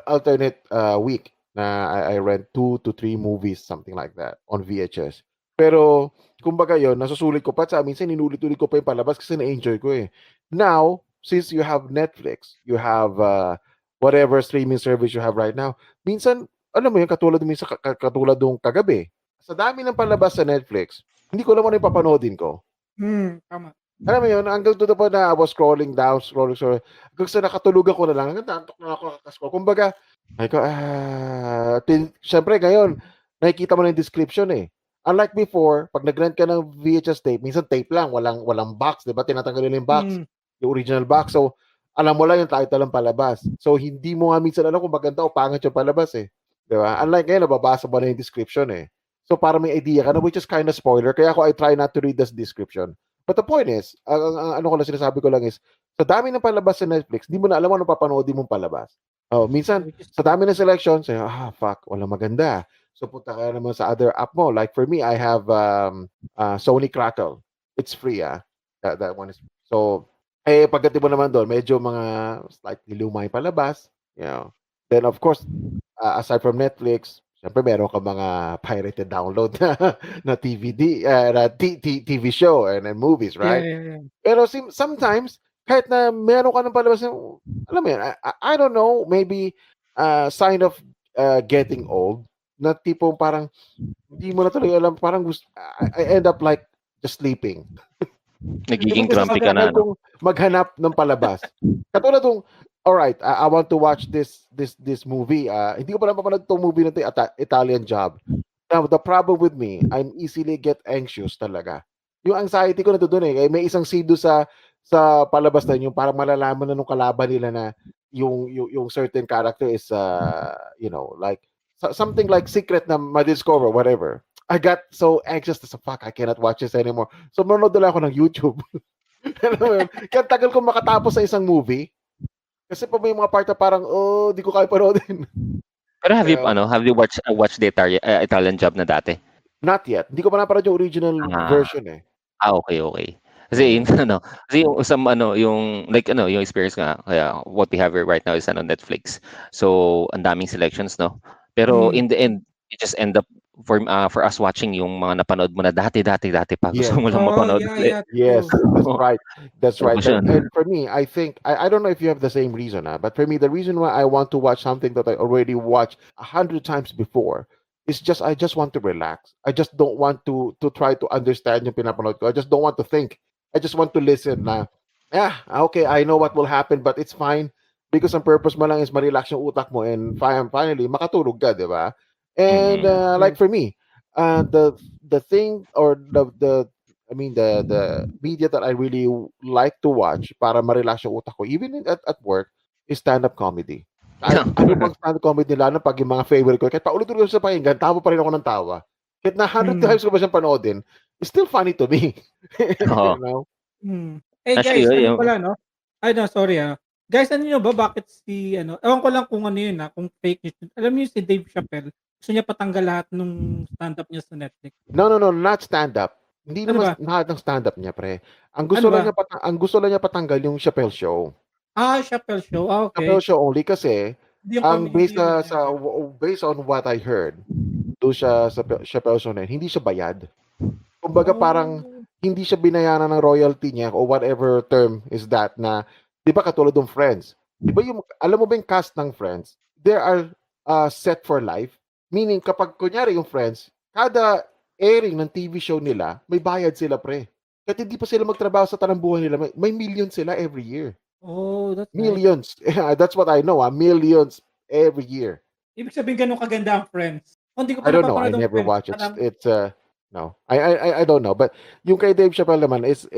alternate week na I rent 2 to 3 movies, something like that, on VHS. Pero, kumbaga yun, nasusulit ko pa. Minsan, inulit-ulit ko pa yung palabas kasi na-enjoy ko eh. Now, since you have Netflix, you have whatever streaming service you have right now, minsan, alam mo yun, katulad nung kagabi, sa dami ng palabas sa Netflix, hindi ko alam ano yung papanoodin ko. Tama. Alam mo yun, hanggang to the point na I was scrolling down, hanggang sa nakatulugan ko na lang, hanggang tantok na ako kakascroll. Kumbaga, syempre ngayon, nakikita mo na yung description eh. Unlike before, pag nag-rent ka ng VHS tape, minsan tape lang, walang box, di ba? Tinatanggal nila yung box, yung original box. So, alam mo lang yung title ng palabas. So, hindi mo nga minsan alam kung maganda o pangit yung palabas eh. Di ba? Unlike ngayon, nababasa mo na yung description eh. So, para may idea ka na, which is kind of spoiler. Kaya I try not to read this description. But the point is, ano ko lang sinasabi ko lang is, sa dami ng palabas sa Netflix, di mo na alam ano papanoodin mong palabas. Minsan, sa dami ng selection, say, fuck, walang maganda. So, punta ka naman sa other app mo. Like for me, I have Sony Crackle. It's free, That one is free. So, pagdating mo naman doon, medyo mga slightly luma yung palabas. Then, of course, aside from Netflix, siyempre meron ka mga pirated download na DVD, na TV show and then movies, right? Yeah. Pero sometimes, kahit na meron ka ng palabas, alam mo yan, I don't know, maybe sign of getting old, na tipong parang, hindi mo na talaga alam, parang I end up like just sleeping. nagiging grumpy ka na. No? Maghanap ng palabas. Katulad ng, alright, I want to watch this movie. Hindi ko pa lang mapanood itong movie na ito, Italian Job. Now, the problem with me, I'm easily get anxious talaga. Yung anxiety ko na doon eh. May isang scene doon sa palabas na yung parang malalaman na nung kalaban nila na yung certain character is, like, something like secret na ma-discover, whatever. I got so anxious to say, fuck, I cannot watch this anymore. So, manonood na lang ako ng YouTube. Kaya tagal ko makatapos sa isang movie. Kasi pa may mga part na parang, di ko kaya panoodin. Pero have you watched the Italian Job na dati? Not yet. Hindi ko pa napanood yung original version eh. Okay. Kasi yung yung experience nga, kaya what we have here right now is Netflix. So, ang daming selections, no? Pero in the end, it just end up for us watching yung mga napanood mo na dati pa. Gusto mo lang mapanood. Yes, that's right. And for me, I think, I don't know if you have the same reason, but for me, the reason why I want to watch something that I already watched 100 times before is I just want to relax. I just don't want to try to understand yung pinapanood ko. I just don't want to think. I just want to listen na, okay, I know what will happen, but it's fine because ang purpose mo lang is ma-relax yung utak mo and finally, makatulog ka, di ba? And like for me, the thing or the media that I really like to watch para ma-relax yung utak ko, even at work, is stand-up comedy. Ano bang stand-up comedy nila pag yung mga favorite ko, kahit paulit-ulit ko sa pakinggan, tawa pa rin ako ng tawa. Kahit na 100 times ko ba siyang panoodin, it's still funny to me. You know? Guys, ano pala, no? Ay, no, sorry, Guys, ano nyo ba, bakit ewan ko lang kung ano yun, kung fake news. Alam niyo si Dave Chappelle, gusto niya patanggal lahat nung stand-up niya sa Netflix. No, not stand-up. Hindi naman lahat ng stand-up niya, pre. Ang gusto lang niya patanggal yung Chappelle Show. Chappelle Show. Okay. Chappelle Show only kasi ang based on what I heard, do siya sa Chappelle Show na hindi siya bayad. Kumbaga parang hindi siya binayaran ng royalty niya or whatever term is that na, di ba katulad ng Friends? Di ba alam mo ba yung cast ng Friends? They are set for life. Meaning kapag kunyari yung Friends, kada airing ng TV show nila, may bayad sila, pre. Kahit hindi pa sila magtrabaho sa tanang buhay nila, may millions sila every year. Oh, that's nice. Millions. That's what I know, millions every year. Ibig sabihin ganun kaganda ang Friends. Oh, hindi ko I pa don't know. I napapanood ang never Friends. watch it. It's no. I don't know. But yung kay Dave Chappelle naman is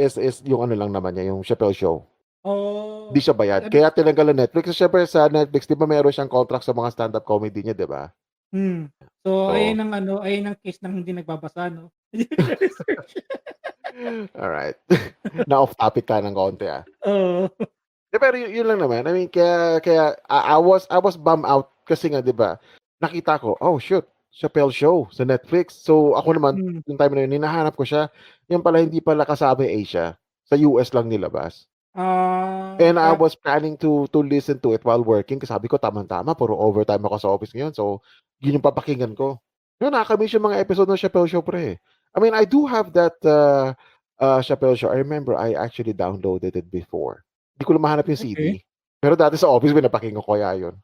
yung ano lang naman niya, yung Chappelle Show. Oh. Hindi siya bayad. Kaya tinanggal ng Netflix. Syempre sa Netflix, di ba meron siyang contract sa mga stand-up comedy niya, di ba? So, Oo. ayun ang case ng hindi nagbabasa, no? Alright. Na off topic ka ng konti, ah. Oo. Pero yun lang naman. I mean, kaya I was bummed out kasi nga, di ba? Nakita ko, oh shoot, Chappelle Show sa Netflix. So ako naman, yung time na yun, hinahanap ko siya. Yan pala, hindi pala kasama Asia. Sa US lang nilabas. And I was planning to listen to it while working kasi sabi ko, tama-tama, puro overtime ako sa office ngayon. So, yun yung papakinggan ko. Yun, nakakamiss yung mga episode ng Chappelle Show, pre. I mean, I do have that Chappelle Show. I remember I actually downloaded it before. Hindi ko lang mahanap yung CD. Pero dati sa office, pinapakinggan ko kaya yun.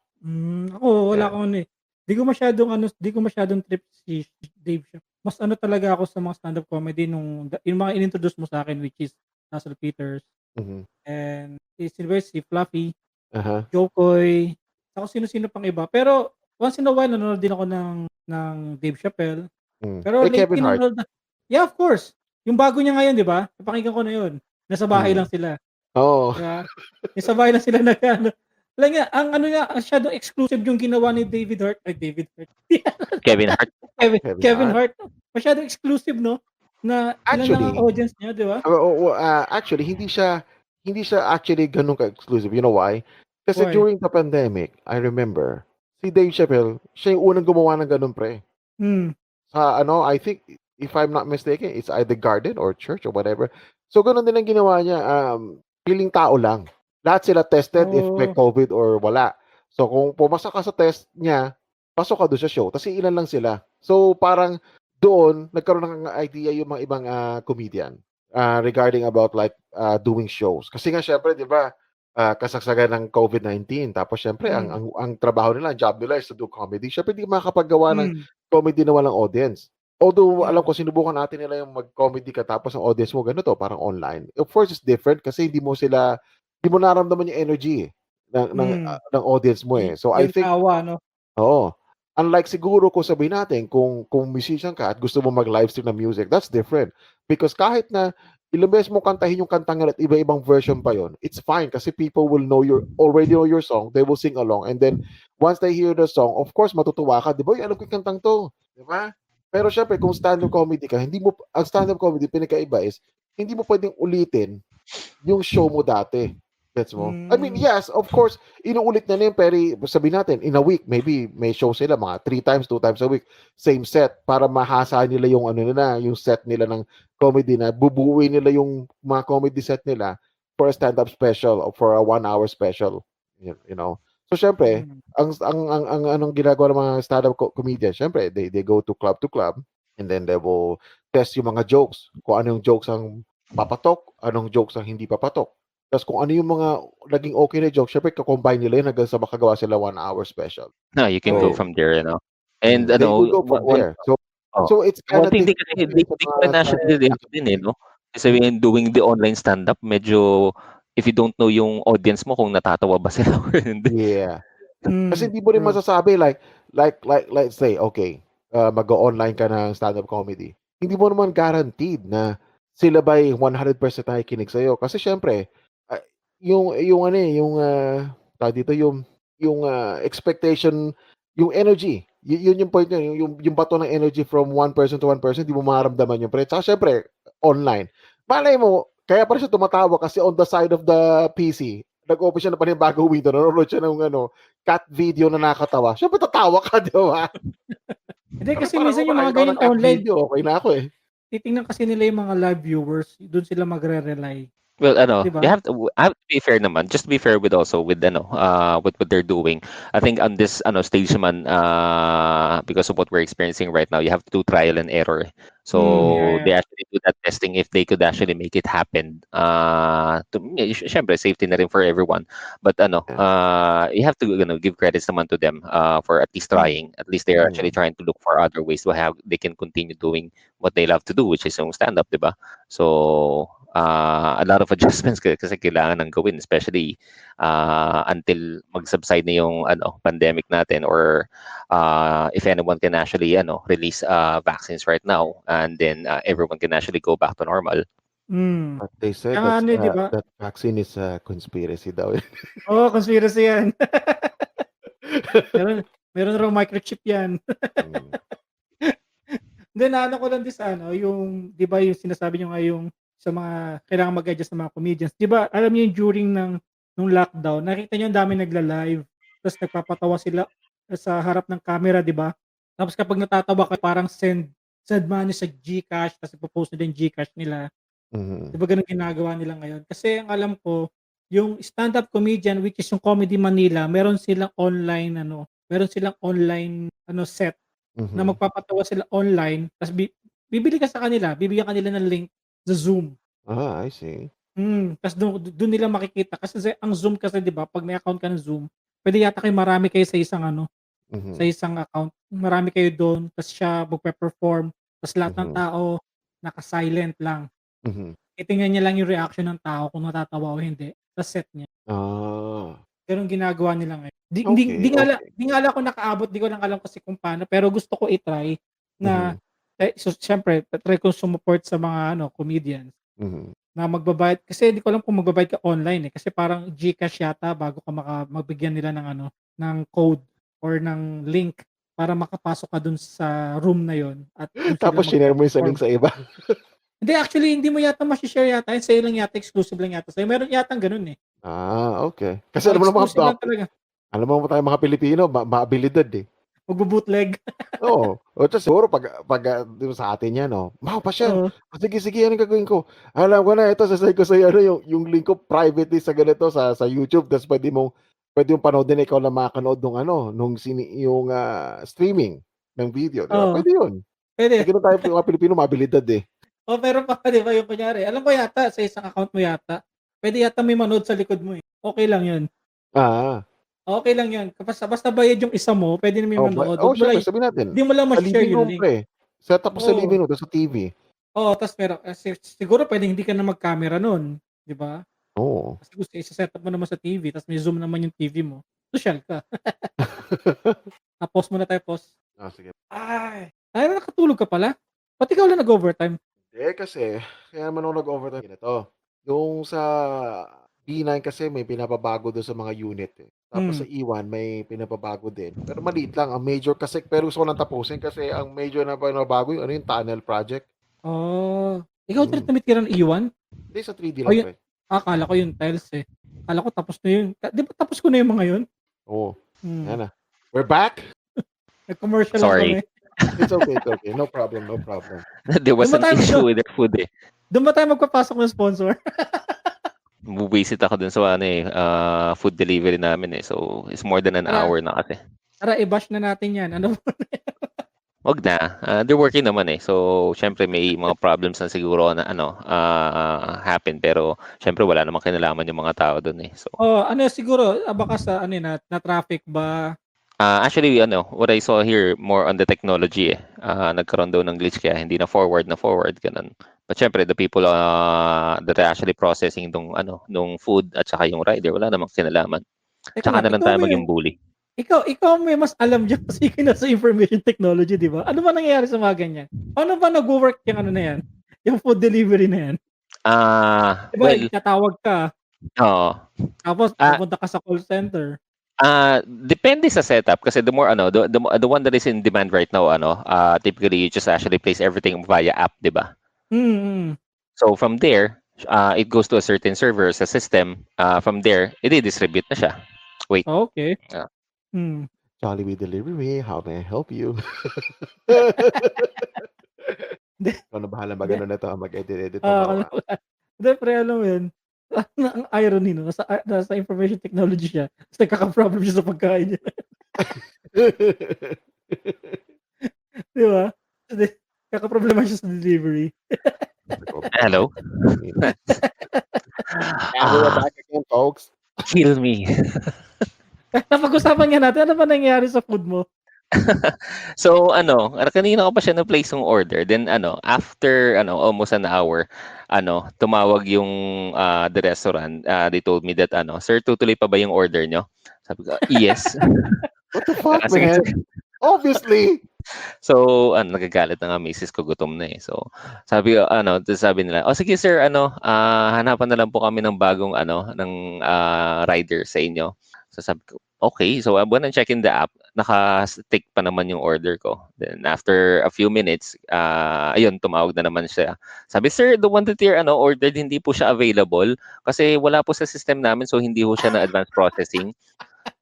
Ako, wala akong Di ko masyadong trip si Dave Chappelle. Mas talaga ako sa mga stand-up comedy yung mga inintroduce mo sa akin, which is Russell Peters. And si Fluffy, Jokoy, ako sino-sino pang iba. Pero once in a while nanonood din ako ng Dave Chappelle. Pero Kevin Hart. Yeah, of course. Yung bago niya ngayon, 'di ba? Napakinggan ko na 'yun. Nasa bahay lang sila. Oo. Diba? Nasa bahay lang sila Wala nga, masyadong exclusive yung ginawa ni Kevin Hart. Kevin Hart. Masyadong exclusive, no? Na ilan lang ang audience niya, di ba? Actually, hindi siya actually ganun ka-exclusive. You know why? Kasi during the pandemic, I remember, si Dave Chappelle, siya yung unang gumawa ng ganun, pre. Sa I think, if I'm not mistaken, it's either garden or church or whatever. So, ganun din ang ginawa niya. Piling tao lang. Lahat sila tested if may COVID or wala. So, kung pumasa ka sa test niya, pasok ka doon sa show. Kasi ilan lang sila. So, parang doon, nagkaroon ng idea yung mga ibang comedian regarding about like doing shows. Kasi nga, syempre, di ba, kasagsagan ng COVID-19. Tapos, syempre, ang trabaho nila, ang job nila is to do comedy. Syempre, di makakapaggawa ng comedy na walang audience. Although, alam ko, sinubukan natin nila yung mag-comedy ka tapos ang audience mo ganito, parang online. Of course, it's different kasi hindi mo naramdaman yung energy ng audience mo eh. So, I think, unlike siguro kung sabihin natin, kung musician ka at gusto mo mag-livestream ng music, that's different. Because kahit na ilang beses mo kantahin yung kantang at iba-ibang version pa yon, it's fine kasi people will already know your song, they will sing along, and then once they hear the song, of course, matutuwa ka, di ba? Alam ko yung kantang to, di ba? Pero syempre, kung stand-up comedy ka, ang stand-up comedy, pinakaiba is, hindi mo pwedeng ulitin yung show mo dati. Gets mo? I mean, yes, of course, inuulit na yun, pero sabihin natin, in a week, maybe may show sila mga 3 times, 2 times a week, same set, para mahasa nila yung yung set nila ng comedy na bubuuin nila yung mga comedy set nila for a stand-up special or for a 1-hour special. You know? So, syempre, ang anong ginagawa ng mga stand-up comedians, syempre, they go to club, and then they will test yung mga jokes. Kung anong jokes ang papatok, anong jokes ang hindi papatok. Tapos kung ano yung mga naging okay na joke, syempre kakombine nila yun hanggang sa makagawa sila 1-hour special. No, you can go from there, And they will go from there. So it's kind of thing din ko nationally din no? Kasi doing the online stand-up, medyo if you don't know yung audience mo kung natatawa ba sila or hindi. Yeah. Kasi hindi mo rin masasabi like let's say, okay, mag-online ka ng stand-up comedy. Hindi mo naman guaranteed na sila ba'y 100% nakikinig sa'yo. Kasi syempre, yung expectation, yung energy, yun yung point yun, yung bato ng energy from one person to one person, di mo maramdaman yung pre. Saka syempre, online. Malay mo, kaya pa rin siya tumatawa kasi on the side of the PC, nag-open siya na pa rin bagong window, nanonood siya ng cat video na nakakatawa. Syempre, tatawa ka, di ba? Hindi, kasi minsan yung mga ganyan online, video, okay na ako eh. titingnan kasi nila yung mga live viewers, doon sila magre-rely. Well, Di you ba? have to be fair naman. Just to be fair with also with with what they're doing. I think on this stage naman, because of what we're experiencing right now, you have to do trial and error. Yeah, So yeah. they actually do that testing if they could actually make it happen. Syempre safety na rin for everyone. But Yeah. you have to give credits naman to them for at least Mm. trying. At least they're actually Mm. trying to look for other ways to have they can continue doing what they love to do, which is yung stand up, 'di ba? So a lot of adjustments kasi kailangan ng gawin, especially until mag-subside na yung pandemic natin, or if anyone can actually release vaccines right now, and then everyone can actually go back to normal. Mm. But they said Kaya ano, di ba? that vaccine is a conspiracy daw. Oo, conspiracy yan. Meron, meron raw microchip yan. Mm. Then ano ko lang din sa yung, di ba yung sinasabi nyo nga yung sa mga kailangan mag-adjust ng mga comedians. Di ba, alam niyo yung during nung lockdown, nakita niyo ang dami nagla-live, tapos nagpapatawa sila sa harap ng camera, di ba? Tapos kapag natatawa ka, parang send money sa GCash, tapos ipopost nila yung GCash nila. Di Mhm. ba ganun ginagawa nila ngayon? Kasi ang alam ko, yung stand-up comedian, which is yung Comedy Manila, meron silang online set na Mhm. magpapatawa sila online, tapos bibili ka sa kanila, bibigyan kanila ng link sa Zoom. I see. Tapos doon nila makikita kasi ang Zoom kasi 'di ba, 'pag may account ka ng Zoom, pwede yata kayo marami kayo sa isang sa Mhm. isang account. Marami kayo doon, tapos siya magpe-perform, tapos lahat ng Mhm. tao naka-silent lang. Mhm. Titingnan niya lang yung reaction ng tao kung natatawa o hindi, sa set niya. Ah, Gano'n ginagawa nila ngayon. okay, okay. Di nga lang ako nakaabot, di ko lang alam kasi kung paano, pero gusto ko i-try na, Mhm. so siyempre ta-try ko sumuport sa mga comedians Mhm. na magbabayad, kasi di ko alam kung magbabayad ka online, kasi parang GCash yata bago ka magbigyan nila ng ng code or ng link para makapasok ka dun sa room na yon at dun sila Tapos shinare mo yung sa link magpe-perform. sa iba? Hindi, actually hindi mo yata mashi-share yata yun, sa'yo lang yata, exclusive lang yata sa'yo. Meron yatang gano'n, eh. Okay. Kasi alam mo naman Exclusive lang talaga. alam mo naman tayong mga Pilipino maabilidad, eh. Magbo-bootleg. Oo. O tas siguro 'pag, 'di ba sa atin 'yan, "Mau pa-share." Oo. "O sige, sige anong gagawin ko?" "Alam ko na, ito ko sa'yo yung link ko privately sa ganito sa YouTube tas puwede mong panoodin na ikaw lang makakanood nung yung, streaming ng video." 'Di ba, Oo, puwede yun. Eh, puwede. gano'n tayo mga Pilipino mabilidad, eh. O meron pa, 'di ba, yung kunyari alam ko yata sa isang account mo yata, puwede yata may manood sa likod mo, eh. Okey lang yun. Ah. Okey lang yun, basta bayad yung isa mo, puwede na may manood. Siyempre sabihin natin, Di mo lang sa mashi-share living yung room link. pre, set up mo sa Oo, living room, sa TV. oo, ta's meron siguro puwedeng hindi ka na mag-camera nun, 'di ba? Oo. Kasi kung ise-setup mo naman sa TV ta's may zoom naman yung TV mo, sosyal ka. Pause muna tayo, pause. Sige. Ay, nakatulog ka pala? Ba't ikaw lang nag-overtime? Kasi kaya naman ako nag-overtime ganito, yung sa B9 kasi may pinapabago dun sa mga unit, eh. Tapos Hmm. sa E1 may pinapabago din, pero maliit lang. Ang major kasi pero gusto ko ng tapusin kasi ang major na pinabago yung yung tunnel project. Oh, ikaw Hmm. tinitmit ka ng E1? Hindi sa 3D O lang yun, pre. akala ko yung tiles, eh. Akala ko tapos na yun. 'Di ba tapos ko na yung mga yun? Oo, Hmm, ayan na. We're back. nag-commercial lang Sorry. kami. It's okay, it's okay. No problem, no problem. There Dun was ba an tayo issue with their food, eh. dun ba tayo magpapasok ng sponsor? Buwisit ako dun sa food delivery namin, eh. So, it's more than an Tara, hour na kasi. i-bash na natin yan. Ano ba? 'Wag na, they're working naman, eh. So, siyempre may mga problems na siguro na happen, pero siyempre wala namang kinalaman yung mga tao dun, eh. So, Oh, ano siguro, baka sa na traffic ba? actually what I saw here more on the technology, eh. Nagkaroon daw ng glitch kaya hindi na forward, gano'n. But siyempre the people that are actually processing nung food at saka yung rider wala namang kinalaman. Teka Tsaka lang, na lang tayo maging bully. ikaw may mas alam diyan kasi ka nasa information technology, 'di ba? Ano ba nangyayari sa mga ganyan? Paano ba nagwo-work yung na yan, yung food delivery na yan? 'Di ba Well, tatawag ka, oo. tapos Ah, pupunta ka sa call center. Depende sa setup kasi the more the one that is in demand right now typically you just actually place everything via app, 'di ba? Mm. So from there, it goes to a certain server sa system. From there, i-distribute na siya. Wait. Okay. ah, Hmm. Jollibee Delivery, how may I help you? Hindi, Ikaw na bahala hindi. mag-ano nito, mag-edit-edit Oo, mamaya. hindi pre, alam mo yun, Ang irony 'no, nasa information technology siya, ta's nagkaka-problem siya sa pagkain niya, 'di ba? Kasi nagkakaproblema siya sa delivery. Hello? And we're Ah, back again, folks. kill me. Napag-usapan nga natin, ano ba nangyari sa food mo? So kanina ko pa siya na-place yung order. Then after almost an hour, tumawag yung the restaurant. They told me that "Sir, tutuloy pa ba yung order nyo?" Sabi ko, "Yes." What the fuck, Sige, sir. man? Obviously. So nagagalit na nga misis ko, gutom na eh. So sabi nila, "Oh sige sir, hanapan na lang po kami ng bagong ng rider sa inyo." So sabi ko, "Okay." So when I check in the app, naka-stick pa naman yung order ko. Then after a few minutes, ayun tumawag na naman siya. Sabi, "Sir, the one that you're ordered, hindi po siya available kasi wala po sa system namin, so hindi po siya na advanced processing."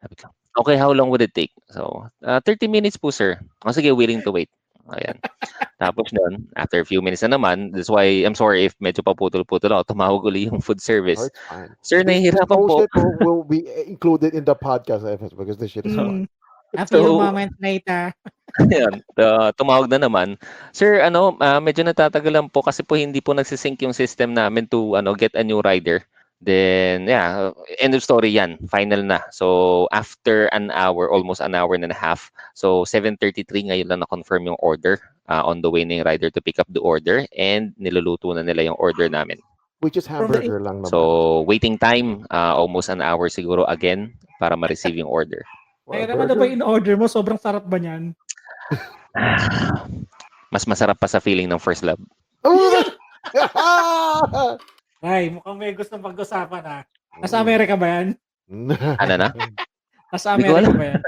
Sabi ko, "Okay, how long would it take?" So 30 minutes po sir. O sige, willing to wait. Ayan. Tapos nun, after a few minutes na naman, that's why I'm sorry if medyo paputol-putol ako, tumawag uli yung food Oh, service. it's fine. "Sir, This nahihirapan po." bullshit will be included in the podcast episode because this shit is fun. A few So moments later. ayun, tumawag na naman, "Sir, medyo natatagalan po kasi po hindi po nagsi-sync yung system namin to get a new rider." Then yeah, end of story yan, final na. So after an hour, almost an hour and a half, so 7:33 ngayon lang na-confirm yung order. On the way na yung rider to pick up the order and niluluto na nila yung order namin. Which is From the hamburger lang naman. So waiting time, almost an hour siguro again para ma-receive yung order. Ay, Well, ano ba burger. yung in-order mo? Sobrang sarap ba niyan? Mas masarap pa sa feeling ng first love. Ay, mukhang may gustong pag-usapan ah. Nasa Amerika ba yan? Ano na? Nasa Hindi ko Amerika alam. ba yan?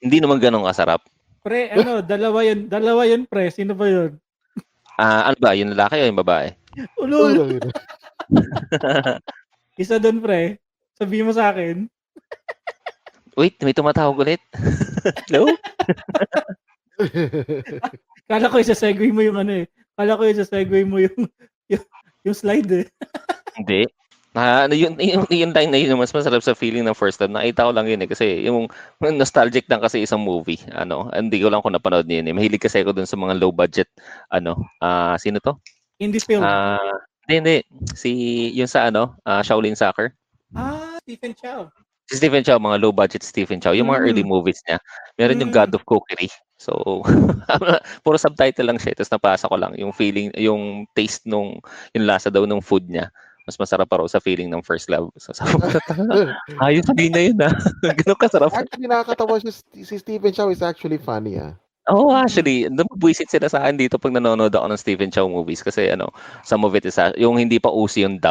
Hindi naman ganun kasarap. Pre, dalawa yun pre. Sino ba yun? Ano ba, yung lalaki o yung babae? Ulul. Isa doon pre. Sabihin mo sa akin. Wait, may tumatawag ulit. Hello? Kala ko isa-segue mo yung Kala ko isa-segue mo yung slide eh. Hindi. Yung line na yun, yung mas masarap sa feeling ng first love. Nakita ko lang yun eh. Kasi yung nostalgic lang kasi isang movie. Hindi ko lang kung napanood niyo yun eh. Mahilig kasi ako dun sa mga low budget. Sino to? Indie film. Hindi. Yung sa Shaolin Soccer. Stephen Chow. Si Stephen Chow, mga low budget Stephen Chow. Yung mga early movies niya. Meron yung God of Cookery. So, puro subtitle lang siya. Tapos napasa ko lang yung feeling, yung taste yung lasa daw ng food niya. Mas masarap pa raw sa feeling ng first love. So, sabi ko, ayos din na yun Ganun kasarap. Actually, nakakatawa si Stephen Chow is actually funny Oo, actually, nabubwisit sila sa akin dito pag nanonood ako ng Stephen Chow movies kasi some of it is yung hindi pa uso yung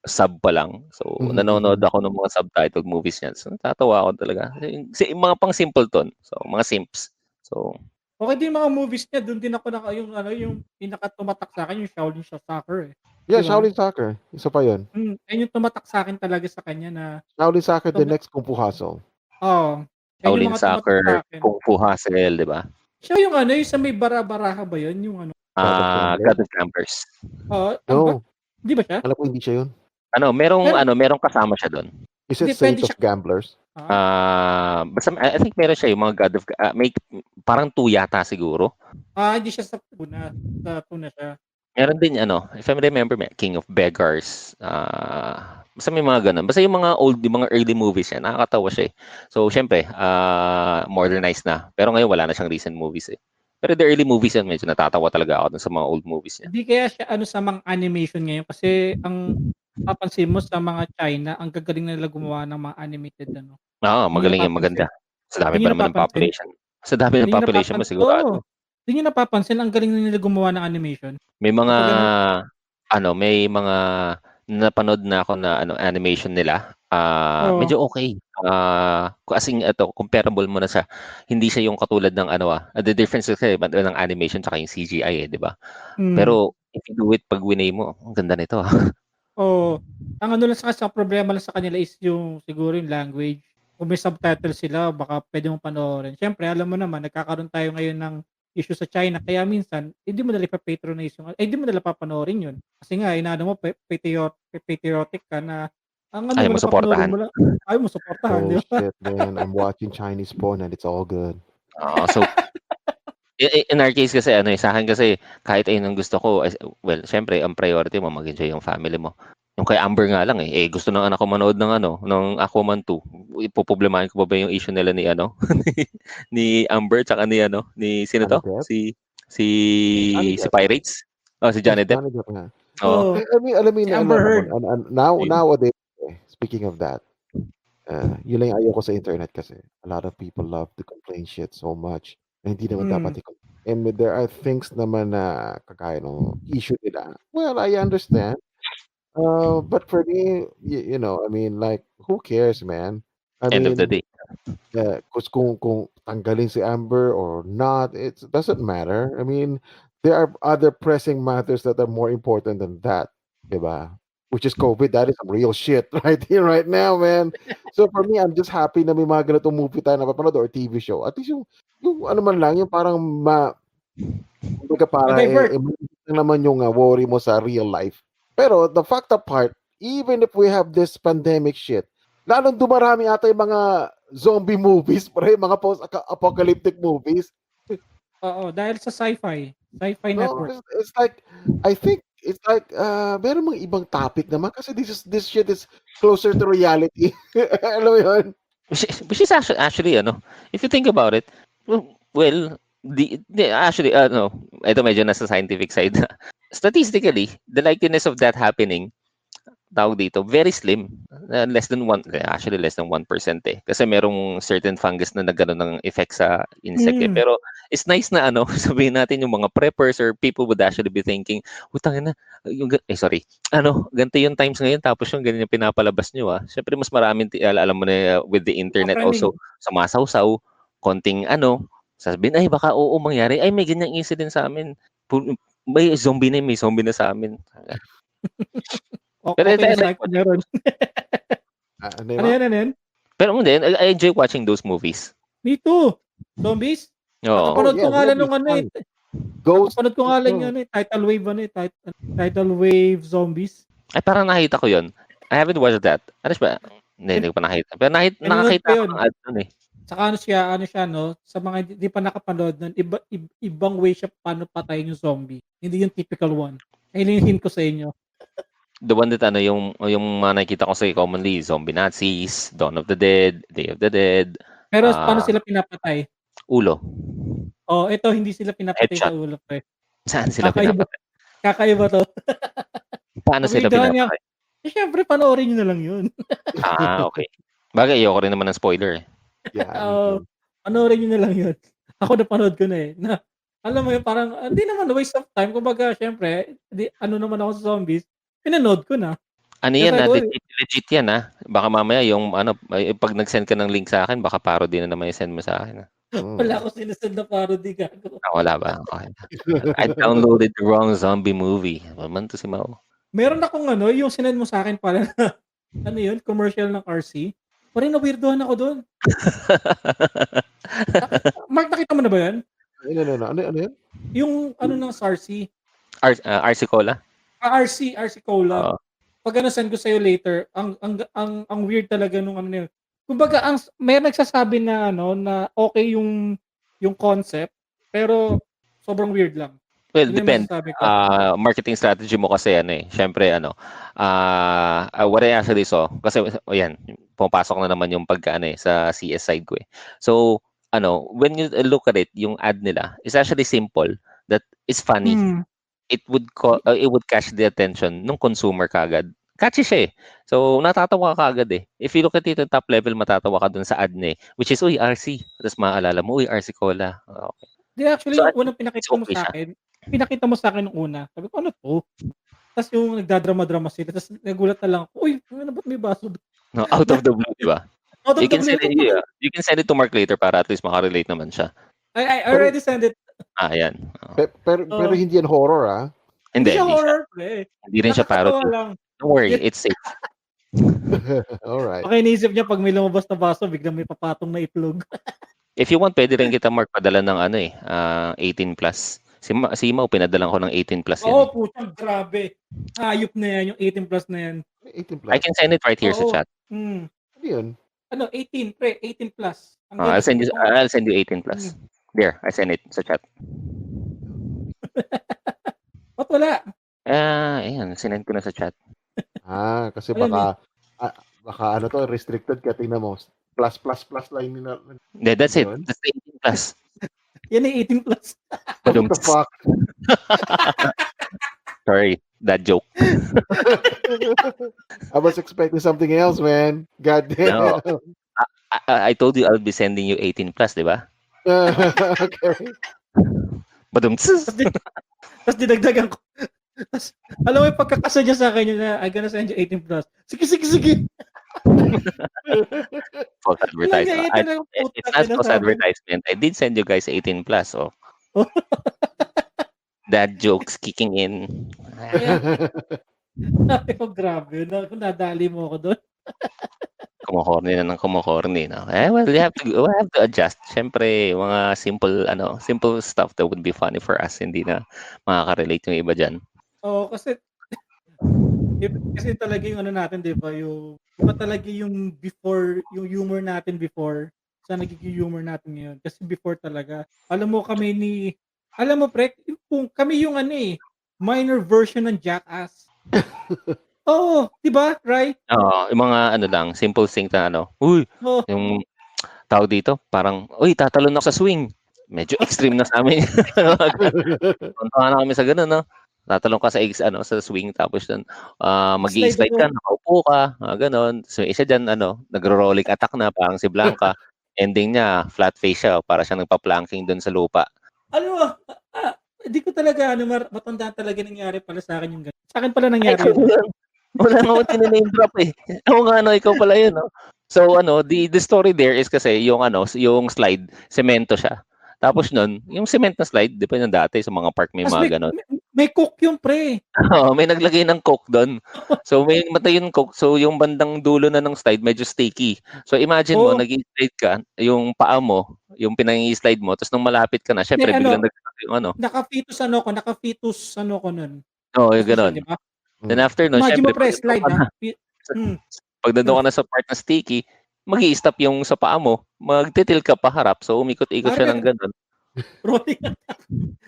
sub pa lang. So, nanonood ako ng mga subtitled movies niyan. So, natatawa ako talaga. Mga pang simpleton. So, mga simps. So, Okay din mga movies niya, doon din ako yung pinaka-tumatak sa akin, yung Shaolin Soccer eh. Yeah, Diba? Shaolin Soccer. Isa pa yun. Ayun yung tumatak sa akin talaga sa kanya na Shaolin Soccer, the next Kung Fu Hustle. Oo. Shaolin Soccer, Kung Fu Hustle, di ba? Siya yung yung sa may bara-baraha ba yun? Yung God of Campers. Oo. No. Di ba siya? Alam ko hindi siya yun. Merong kasama siya doon. Is it Saint of Gamblers? Basta I think meron siya yung mga God of may parang 2 yata siguro. Hindi siya sa tuna. Sa tuna siya. Meron din if I remember, King of Beggars. Basta may mga ganun. Basta yung mga early movies niya, nakakatawa siya eh. So syempre, modernized na. Pero ngayon wala na siyang recent movies eh. Pero the early movies yan, medyo natatawa talaga ako dun sa mga old movies niya. Hindi kaya siya sa mga animation ngayon kasi ang papansin mo sa mga China, ang gagaling nila gumawa ng mga animated Magaling yan, maganda. Sa dami pa naman ng population. Sa dami ng population mo sigurado. Hindi niyo napapansin ang galing nila gumawa ng animation. May mga may mga napanood na ako na animation nila. Medyo okay. Kasing comparable mo na siya. Hindi siya yung katulad ng the difference kasi ng animation tsaka yung CGI di ba? Pero if you do it pag winay mo, ang ganda nito. Ang lang sa problema lang sa kanila is yung siguro yung language. Kung may subtitle sila, baka pwede mong panoorin. Siyempre, alam mo naman, nagkakaroon tayo ngayon ng issue sa China. Kaya minsan, hindi mo nila ipa-patronize hindi mo nila papanoorin yun. Kasi nga, inaano mo, patriotic ka na, ang ano Ayaw mo mo lang, papanoorin suportahan. mo lang, ayaw mo supportahan, Oh di ba? shit, man. I'm watching Chinese porn and it's all good. So, in our case kasi sa akin kasi kahit ayun ang gusto ko, well, syempre ang priority mo mag-enjoy yung family mo. Yung kay Amber nga lang gusto ng anak ko manood ng Aquaman 2. Ipoproblemahin ko pa ba yung issue nila ni ni Amber tsaka ni sino Johnny to? Depp? Si Johnny si Depp. Pirates? Oh, si Yes, Johnny Depp. Johnny Depp nga. Oo. Oo. Alam mo Si yung Amber ano ko, Heard. nowadays, speaking of that, yun lang yung ayaw ko sa internet kasi a lot of people love to complain shit so much na hindi naman dapat i-complain. And there are things naman na kagaya ng issue nila. Well, I understand. But for me, you know, I mean, like, who cares, man? I End of the mean, day. kung tanggalin si Amber or not, it doesn't matter. I mean, there are other pressing matters that are more important than that, diba? Which is COVID. That is some real shit right here, right now, man. So for me, I'm just happy na may mga ganitong movie tayo napapanood or TV show. At least yung ano man lang, yung parang kumbaga para Ma-divert. lang naman yung worry mo sa real life. Pero the fact apart, even if we have this pandemic shit, lalong dumarami ata yung mga zombie movies, mga post-apocalyptic movies. Oo, dahil sa sci-fi No, network. it's like, I think it's like meron mga ibang topic naman kasi this shit is closer to reality. Alam mo yun? Which is actually if you think about it, well, actually ito medyo nasa scientific side. Statistically, the likeliness of that happening, tawag dito, very slim. Less than 1%. Kasi merong certain fungus na nagkaroon ng effect sa insect Pero it's nice na sabihin natin yung mga preppers or people would actually be thinking, utangin na, ganito yung times ngayon tapos yung ganyan yung pinapalabas nyo Syempre mas maraming, alam mo na with the internet also, sumasawsaw, konting sasabihin, ay baka oo mangyari, ay may ganyang incident sa amin. May zombie na sa amin. Pero Okay na sa meron. Ano yan? Pero hindi, I enjoy watching those movies. Me too. Zombies? Oo. Nakapanood ko nga lang nung Ghost. Nakapanood ko nga lang yun Tidal Wave Zombies. Ay, parang nakita ko yun. I haven't watched that. Ano ba? Hindi ko pa nakita. Pero nakakita ko ng ad nun Saka ano siya, no? Sa mga hindi pa nakapanood nun, ibang way siya paano patayin yung zombie. Hindi yung typical one. Hinihin ko sa inyo. The one that yung mga nakikita ko sa commonly, Zombie Nazis, Dawn of the Dead, Day of the Dead. Pero paano sila pinapatay? Ulo. Oh, ito hindi sila pinapatay sa ulo, pre. Saan sila pinapatay? Kakaiba to. Paano sila pinapatay? Siyempre, panoorin nyo na lang yun. Okay. Bagay, ayoko rin naman ng spoiler Yeah. Panoorin nyo na lang yun. Ako napanood ko na na, alam mo yun, parang, hindi naman waste of time. Kumbaga, syempre, naman ako sa zombies, pinanood ko na. Ano yan legit yan Baka mamaya yung pag nag-send ka ng link sa akin, baka parody na naman yung send mo sa akin Wala akong sinasend na parody gago. Wala ba? Okay. I downloaded the wrong zombie movie. Naman to si Mao. Meron akong yung sinend mo sa akin para yun, commercial ng RC. Parang na-weirdohan ako doon. Mark, nakita mo na ba yan? Ano yun? Yung ng RC. RC Cola? RC Cola. Pag send ko sa'yo later, ang weird talaga nung yun. Kumbaga, may nagsasabi na na okay yung concept, pero sobrang weird lang. Well, depende. Marketing strategy mo kasi syempre what I actually saw, kasi yan, pumapasok na naman yung sa CS side ko So, when you look at it, yung ad nila is actually simple, that is funny. It would catch the attention ng consumer kagad. Catchy siya So, natatawa ka agad If you look at it at top level, matatawa ka dun sa ad which is, uy, RC. Tapos maaalala mo, uy, RC Cola. Okay. Di, actually, yung unang pinakita mo sa akin nung una. Sabi ko, ano to? Tapos yung nagdadrama-drama sila. Tapos nagulat na lang ako, uy, ba't may baso? No, out of the blue, di ba? You can send it to Mark later para at least makarelate naman siya. I already sent it. Yan. Pero hindi yan horror, Hindi siya horror, Hindi rin siya parody. Don't worry, it's safe. Alright. Okay, naisip niya pag may lumabas na baso, biglang may papatong na itlog. If you want, pwede rin kita, Mark, padala ng 18 plus. Si Mau, pinadalan ko ng 18 plus yan. Oo, putang grabe. Hayop na yan, yung 18 plus na yan. 18 plus. I can send it right here sa Oo. chat. Hmm. Ano yun? 18, pre, 18 plus. Ang I'll ganda send you 18 plus. There, I send it sa chat. Ba't wala? Ayan, sinend ko na sa chat. Kasi Alam baka ano to, restricted ka, tingnan mo. Plus line nila. Yeah, that's it. Yun? That's the 18 plus. Yan ay 18 plus. What the fuck? Sorry, that joke. I was expecting something else, man. God damn. No. I told you I'll be sending you 18 plus, di ba? Okay. Tapos dinagdagan ko. Tapos, alam mo yung pagkakasadya sa akin yun na I'm gonna send you 18 plus. Sige. False advertisement. It's not false advertisement. I did send you guys 18 plus. Oh. That joke's kicking in. Oh, grabe. Nadali mo ako doon. Kumukorni, no? Well, we have to adjust. Siyempre, mga simple stuff that would be funny for us. Hindi na makaka-relate yung iba dyan. Oo, kasi talaga yung natin, di ba? Yung iba talaga yung before, yung humor natin before sa nagiging humor natin ngayon. Kasi before talaga, alam mo pre, kami yung minor version ng Jackass. Oo, di ba? Right? Oo, yung mga lang, simple thing na yung tao dito, parang, tatalon ako sa swing. Medyo extreme na sa amin. Tuntungan na kami sa ganun, no? Tatalon ka sa swing, tapos doon, mag-i-slide ka, nakaupo ka, ganun. So, isa dyan, nagro-rolling attack na, parang si Blanca. Ending niya, flat face siya, para siya nagpa-planking doon sa lupa. Hindi ko talaga, matandaan talaga nangyari pala sa akin yung ganun. Sa akin pala nangyari yun. Wala nga ako tinaname drop eh. Ako nga, ikaw pala yun, no? So, the story there is kasi yung slide, semento siya. Tapos nun, yung cement na slide, di ba yung dati sa mga park may mga ganon. May coke yung pre. May naglagay ng coke doon. So, may matay yung coke. So, yung bandang dulo na ng slide, medyo sticky. So, imagine mo, nag-i-slide ka, yung paa mo, yung pinang-i-slide mo, tapos nung malapit ka na, syempre, biglang Naka-fetus ko nun. Oo, yung ganon. Diba? Then after nun, imagine syempre, mo pre, slide na. Pag nandun ka na sa part na sticky, mag-i-stop yung sa paa mo, magtitil ka pa harap, so umikot-ikot siya ng gano'n. Rolling attack.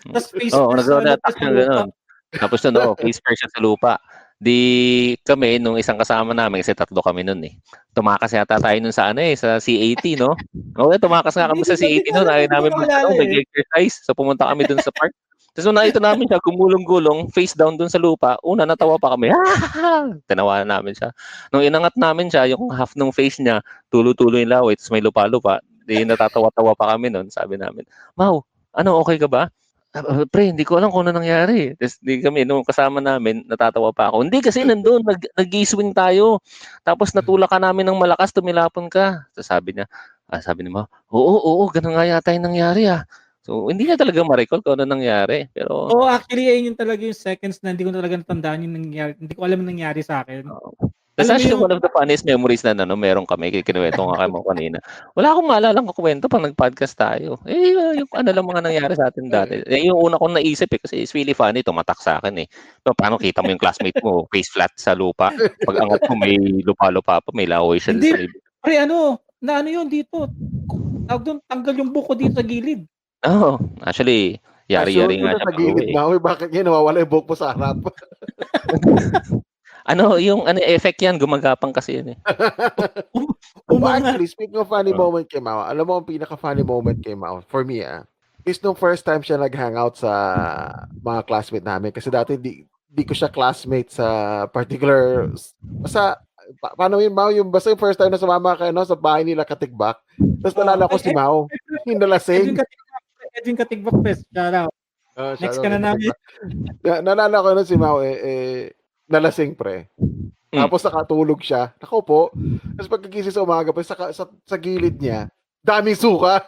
Tapos face nag-rolling attack siya gano'n. Tapos nun, face first siya sa lupa. Di kami, nung isang kasama namin, kasi 3 kami nun eh. Tumakas yata tayo nun sa sa C80, no? Tumakas nga kami sa C80 nun. Ayaw namin mag-exercise. So pumunta kami dun sa park. Tapos nung nakita namin siya, gumulong-gulong, face down dun sa lupa, natawa pa kami. Tinawanan namin siya. Nung inangat namin siya, yung half ng face niya, tulo-tulo yung laway, tapos may lupa-lupa. Di natatawa-tawa pa kami nun. Sabi namin, Mau, okay ka ba? Pre, hindi ko alam kung ano nangyari. Tapos di kami, nung kasama namin, natatawa pa ako. Hindi kasi nandun, nag-i-swing tayo. Tapos natulak ka namin ng malakas, tumilapon ka. Tapos sabi ni Mau, oo, ganun nga yata yung nangyari So, hindi niya talaga ma-recall kung ano nangyari. Pero actually, ayun yung talaga yung seconds na hindi ko talaga natandaan yung nangyari. Hindi ko alam yung nangyari sa akin. That's actually one of the funniest memories na meron kami. Kinuwento nga kayo mo kanina. Wala akong maalalang kukwento pag nag-podcast tayo. Yung lang mga nangyari sa atin dati. Yung una kong naisip kasi it's really funny. Tumatak sa akin eh. So, paano kita mo yung classmate mo face flat sa lupa? Pag angat mo may lupa-lupa pa, may laway siya. Hindi, pre, yun dito? Tanggal yung buko dito sa gilid. Actually, yari-yari nga siya sa gilid na. Bakit yan? Nawawala yung buhok mo sa harap. Yung effect yan, gumagapang kasi yan eh. Actually, speaking of funny moment kay Mau, alam mo ang pinaka-funny moment kay Mau, for me is nung first time siya nag-hangout sa mga classmate namin. Kasi dati di ko siya classmate sa particular, paano yun, Mau? Basta yung first time na sumama kayo sa bahay nila Katigbak. Tapos nalala ko si Mau, yung nalasing. Edwin Katigbak Fest, shout out. Next ka na namin. Nalala ko si Mau, nalasing pre. Tapos nakatulog siya, nakaupo. Tapos pagkagising sa umaga, sa gilid niya, daming suka.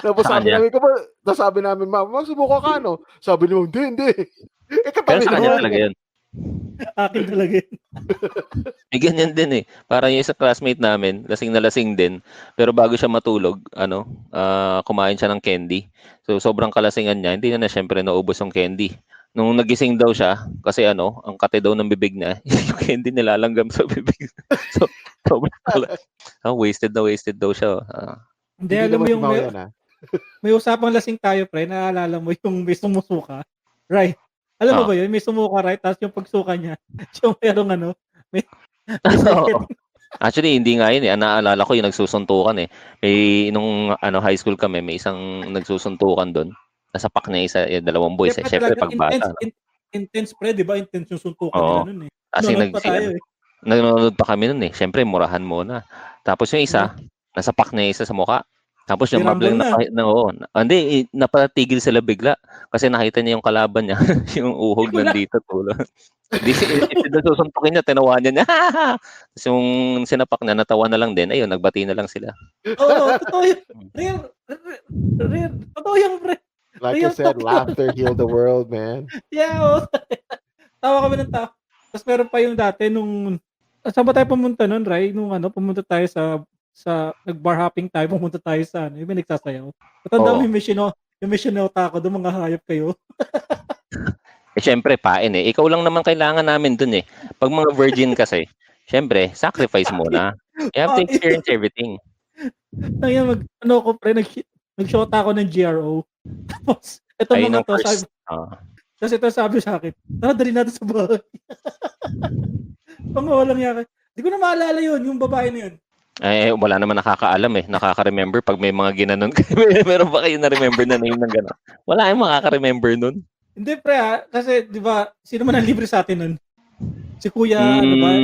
Tapos sabi namin, Ma'am, sumuka ka, no? Sabi niya, hindi. Pero sa kanya talaga yun. Akin talaga yun. May ganyan din eh. Parang yung isang classmate namin, lasing na lasing din. Pero bago siya matulog, kumain siya ng candy. So sobrang kalasingan niya, hindi na syempre naubos yung candy. Nung nagising daw siya, kasi ang kate daw ng bibig niya, yung candy nilalanggam sa bibig. So, sobrang wasted daw siya. Hindi, Hindi alam mo naman yung si Mau yan, ah. may usapang lasing tayo, pre. Naalala mo yung may sumusuka. Right. Alam mo Ah. ba yun? May sumuka, right? Tapos yung pagsuka niya, yung merong may circuit. Actually, hindi nga yun eh. Ang naalala ko yung nagsusuntukan eh. Nung high school kami, may isang nagsusuntukan doon. Nasapak niya isa, dalawang boys eh. Siyempre Siyempre talaga, intense, pagbata. intense, pre, di ba? Intense yung suntukan Oo. nila nun eh. Kasi Nanonood pa tayo eh. nanonood pa kami nun eh. Siyempre, murahan muna. Tapos yung isa, nasapak niya isa sa mukha. Tapos yung Dirambol mablang hindi, napatigil sila bigla. Kasi nakita niya yung kalaban niya, yung uhog nandito. Di susuntukin niya, tinawa niya. Tapos yung sinapak niya, natawa na lang din. Ayun, nagbati na lang sila. Oo, totoo yun. Real. Totoo yung pre. Like Real I said, talk. laughter healed the world, man. Yeah, oo. Tawa kami ng tawa. Tapos meron pa yung dati nung, saan ba tayo pumunta nun, Ray? Nung pumunta tayo sa nag-bar hopping tayo, pumunta tayo sa yung may nagsasayaw. Matanda mo Oo. yung mission taka doon, mga hayop kayo. Syempre, pain eh. Ikaw lang naman kailangan namin dun eh. Pag mga virgin kasi, syempre, sacrifice muna. You have to experience everything. Ngayon, nag-shota ako ng GRO. Tapos, ito Ayun mga ang to, first. tapos ito sabi sa akin, tara, dali natin sa bahay. Walang yaka. Di ko na maalala yun, yung babae na yun. Wala naman nakakaalam eh. Nakaka-remember pag may mga ginanon kayo. Meron ba kayo na-remember na name ng gano'n? Wala yung makaka-remember nun. Hindi pre kasi di ba, sino man ang libre sa atin nun? Si Kuya, ano ba?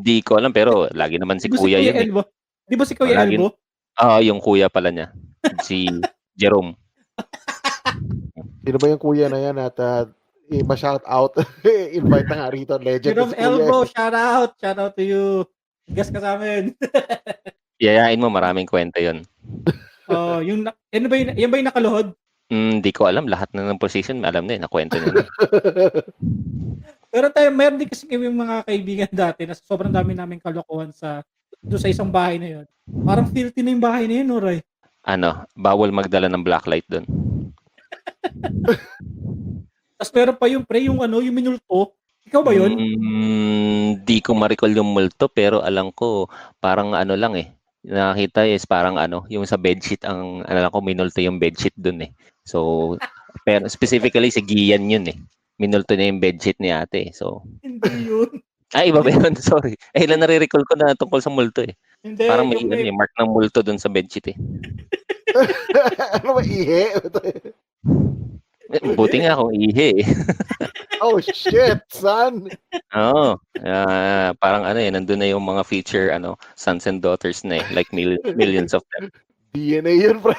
Di ko alam, pero lagi naman si Kuya yun eh. Elbo? Di ba si Kuya Elbo? Yung kuya pala niya. Si Jerome. Sino ba yung kuya na yan at ipa-shout out? Invite na nga rito. Legend. Jerome si kuya. Elbo, shout out to you. Guest ka sa amin. Yayain mo, maraming kwento yun. Yan ba yung nakaluhod? Di ko alam. Lahat na ng position, alam na nakwento niya na. Pero meron din kasi kami mga kaibigan dati na sobrang dami namin kalokohan doon sa isang bahay na yun. Parang filthy na yung bahay na yun, no, Ray? Bawal magdala ng blacklight doon. Tapos meron pa yung pre, yung minulto. Ikaw ba yun? Di ko ma-recall yung multo, pero alam ko, parang lang eh. Nakita is parang yung sa bedsheet, ang alam ko, minulto yung bedsheet doon eh. So, pero specifically si Gian yun eh. Minulto na yung bedsheet ni ate. So, hindi yun. iba ba yun? Sorry. Ilan nare-recall ko na tungkol sa multo eh. Hindi. Parang may mark ng multo doon sa bedsheet eh. Ano ba, ihe? Buti nga kung ihe eh. Oh shit, son! Oo. Parang nandun na yung mga future sons and daughters na eh. Like millions of them. DNA yun, pre.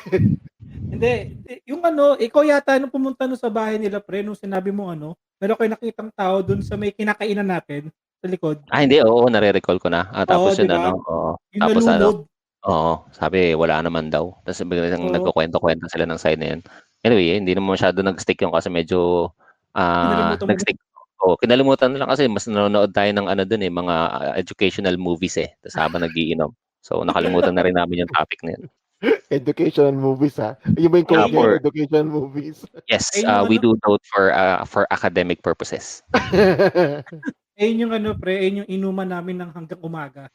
Hindi. Yung ikaw yata nung pumunta sa bahay nila, pre, nung sinabi mo meron kayo nakitang tao dun sa may kinakainan natin sa likod. Hindi. Oo, nare-recall ko na. Tapos yun, diba? Yung tapos nalunod. sabi wala naman daw. Tapos biglang nagkukwento-kwento sila ng side na yun. Anyway, hindi naman masyado nag-stick yung kasi medyo nag-stick. Kinalimutan na lang kasi mas nanonood tayo ng dun eh, mga educational movies eh. Tapos habang nagiinom. So nakalimutan na rin namin yung topic na yun. Educational movies, ha? Yung ba yung code niya, educational movies? Yes, we do note for academic purposes. Ayun yung pre, ayun yung inuman namin ng hanggang umaga.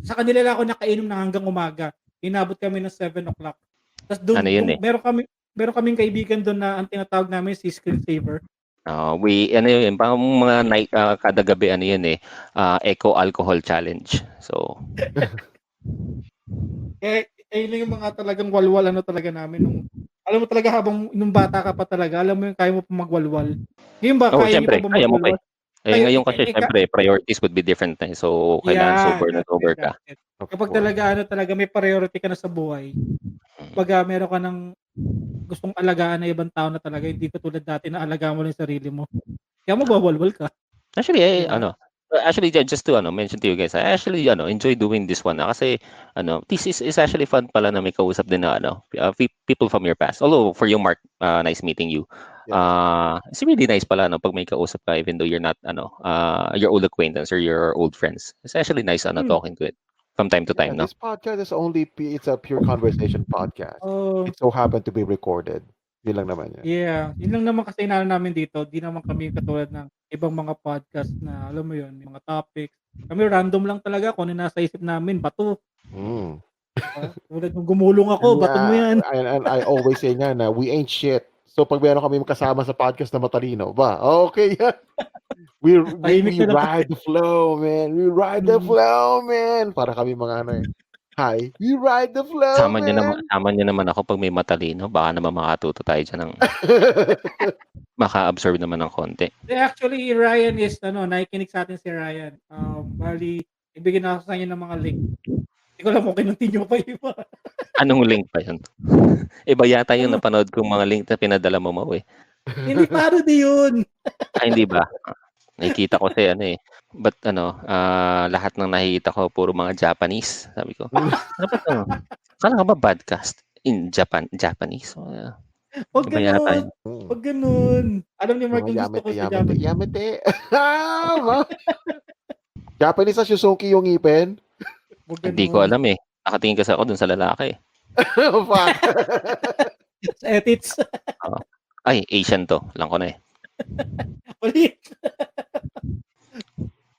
Sa kanila lang ako nakainom ng hanggang umaga. Inabot kami ng 7 o'clock. Tapos doon, meron kaming kaibigan doon na ang tinatawag namin si screensaver. Yun, pang mga night, kada gabi yun eh, eco alcohol challenge. So, ayun lang yung mga talagang walwal talaga namin alam mo talaga habang nung bata ka pa talaga, alam mo yung kaya mo pa magwalwal. Ngayon ba kaya mo pa magwalwal? Ngayon kasi syempre priorities would be different eh. So kailangan sober ka. Kapag talaga may priority ka na sa buhay. Pag meron ka ng gustong alagaan na ibang tao na talaga, hindi katulad dati na alagaan mo lang sarili mo. Kaya magwawalwal ka. Actually, Actually, just to mention to you guys, I actually enjoy doing this one kasi this is actually fun pala na may kausap din na people from your past. Although for you, Mark, nice meeting you. Yeah. It's really nice pala pag may kausap ka even though you're not your old acquaintance or your old friends. It's actually nice Hmm. talking to it from time to Yeah, time, no? this podcast is it's a pure conversation podcast. Oh, It so happened to be recorded. Yun lang naman yan. yeah. Yun lang naman kasi inaano namin dito. Di naman kami katulad ng ibang mga podcast na alam mo yun, mga topics. Kami random lang talaga kung ano nasa isip namin. Bato. Mm. Tulad nung gumulong ako, And, bato mo yan. and I always say nga na we ain't shit. So pag meron kami kasama sa podcast na matalino, ba? Okay yan. We Tahimik na lang ride the flow, man. We ride the Mm. flow, man. Para kami mga Hi. We ride the flow, Sama niyo naman ako pag may matalino. Baka naman makatuto tayo dyan ng maka-absorb naman ng konti. Actually, Ryan is, nakikinig sa atin si Ryan. Bali, ibigin na ako sa inyo ng mga link. Hindi ko alam kung kinuntinyo pa iba. Anong link pa yun? Iba yata yung napanood kong mga link na pinadala mo, Mau, eh. Hindi parody yun. Hindi ba? Nakikita ko But lahat ng nakikita ko puro mga Japanese. Sabi ko, ano ba to? Kala ka ba podcast in Japanese? Huwag Iba yata ganun. yun. Huwag ganun. Alam ni Mark Mga yung gusto ko sa yamete, Japanese. yamete. Japanese sa Suzuki yung ngipin? Huwag Hindi ko ganun. alam eh. Nakatingin kasi ako dun sa lalaki. Fuck. Sa ethics. Ay, Asian to. Lang ko na eh. Ulit.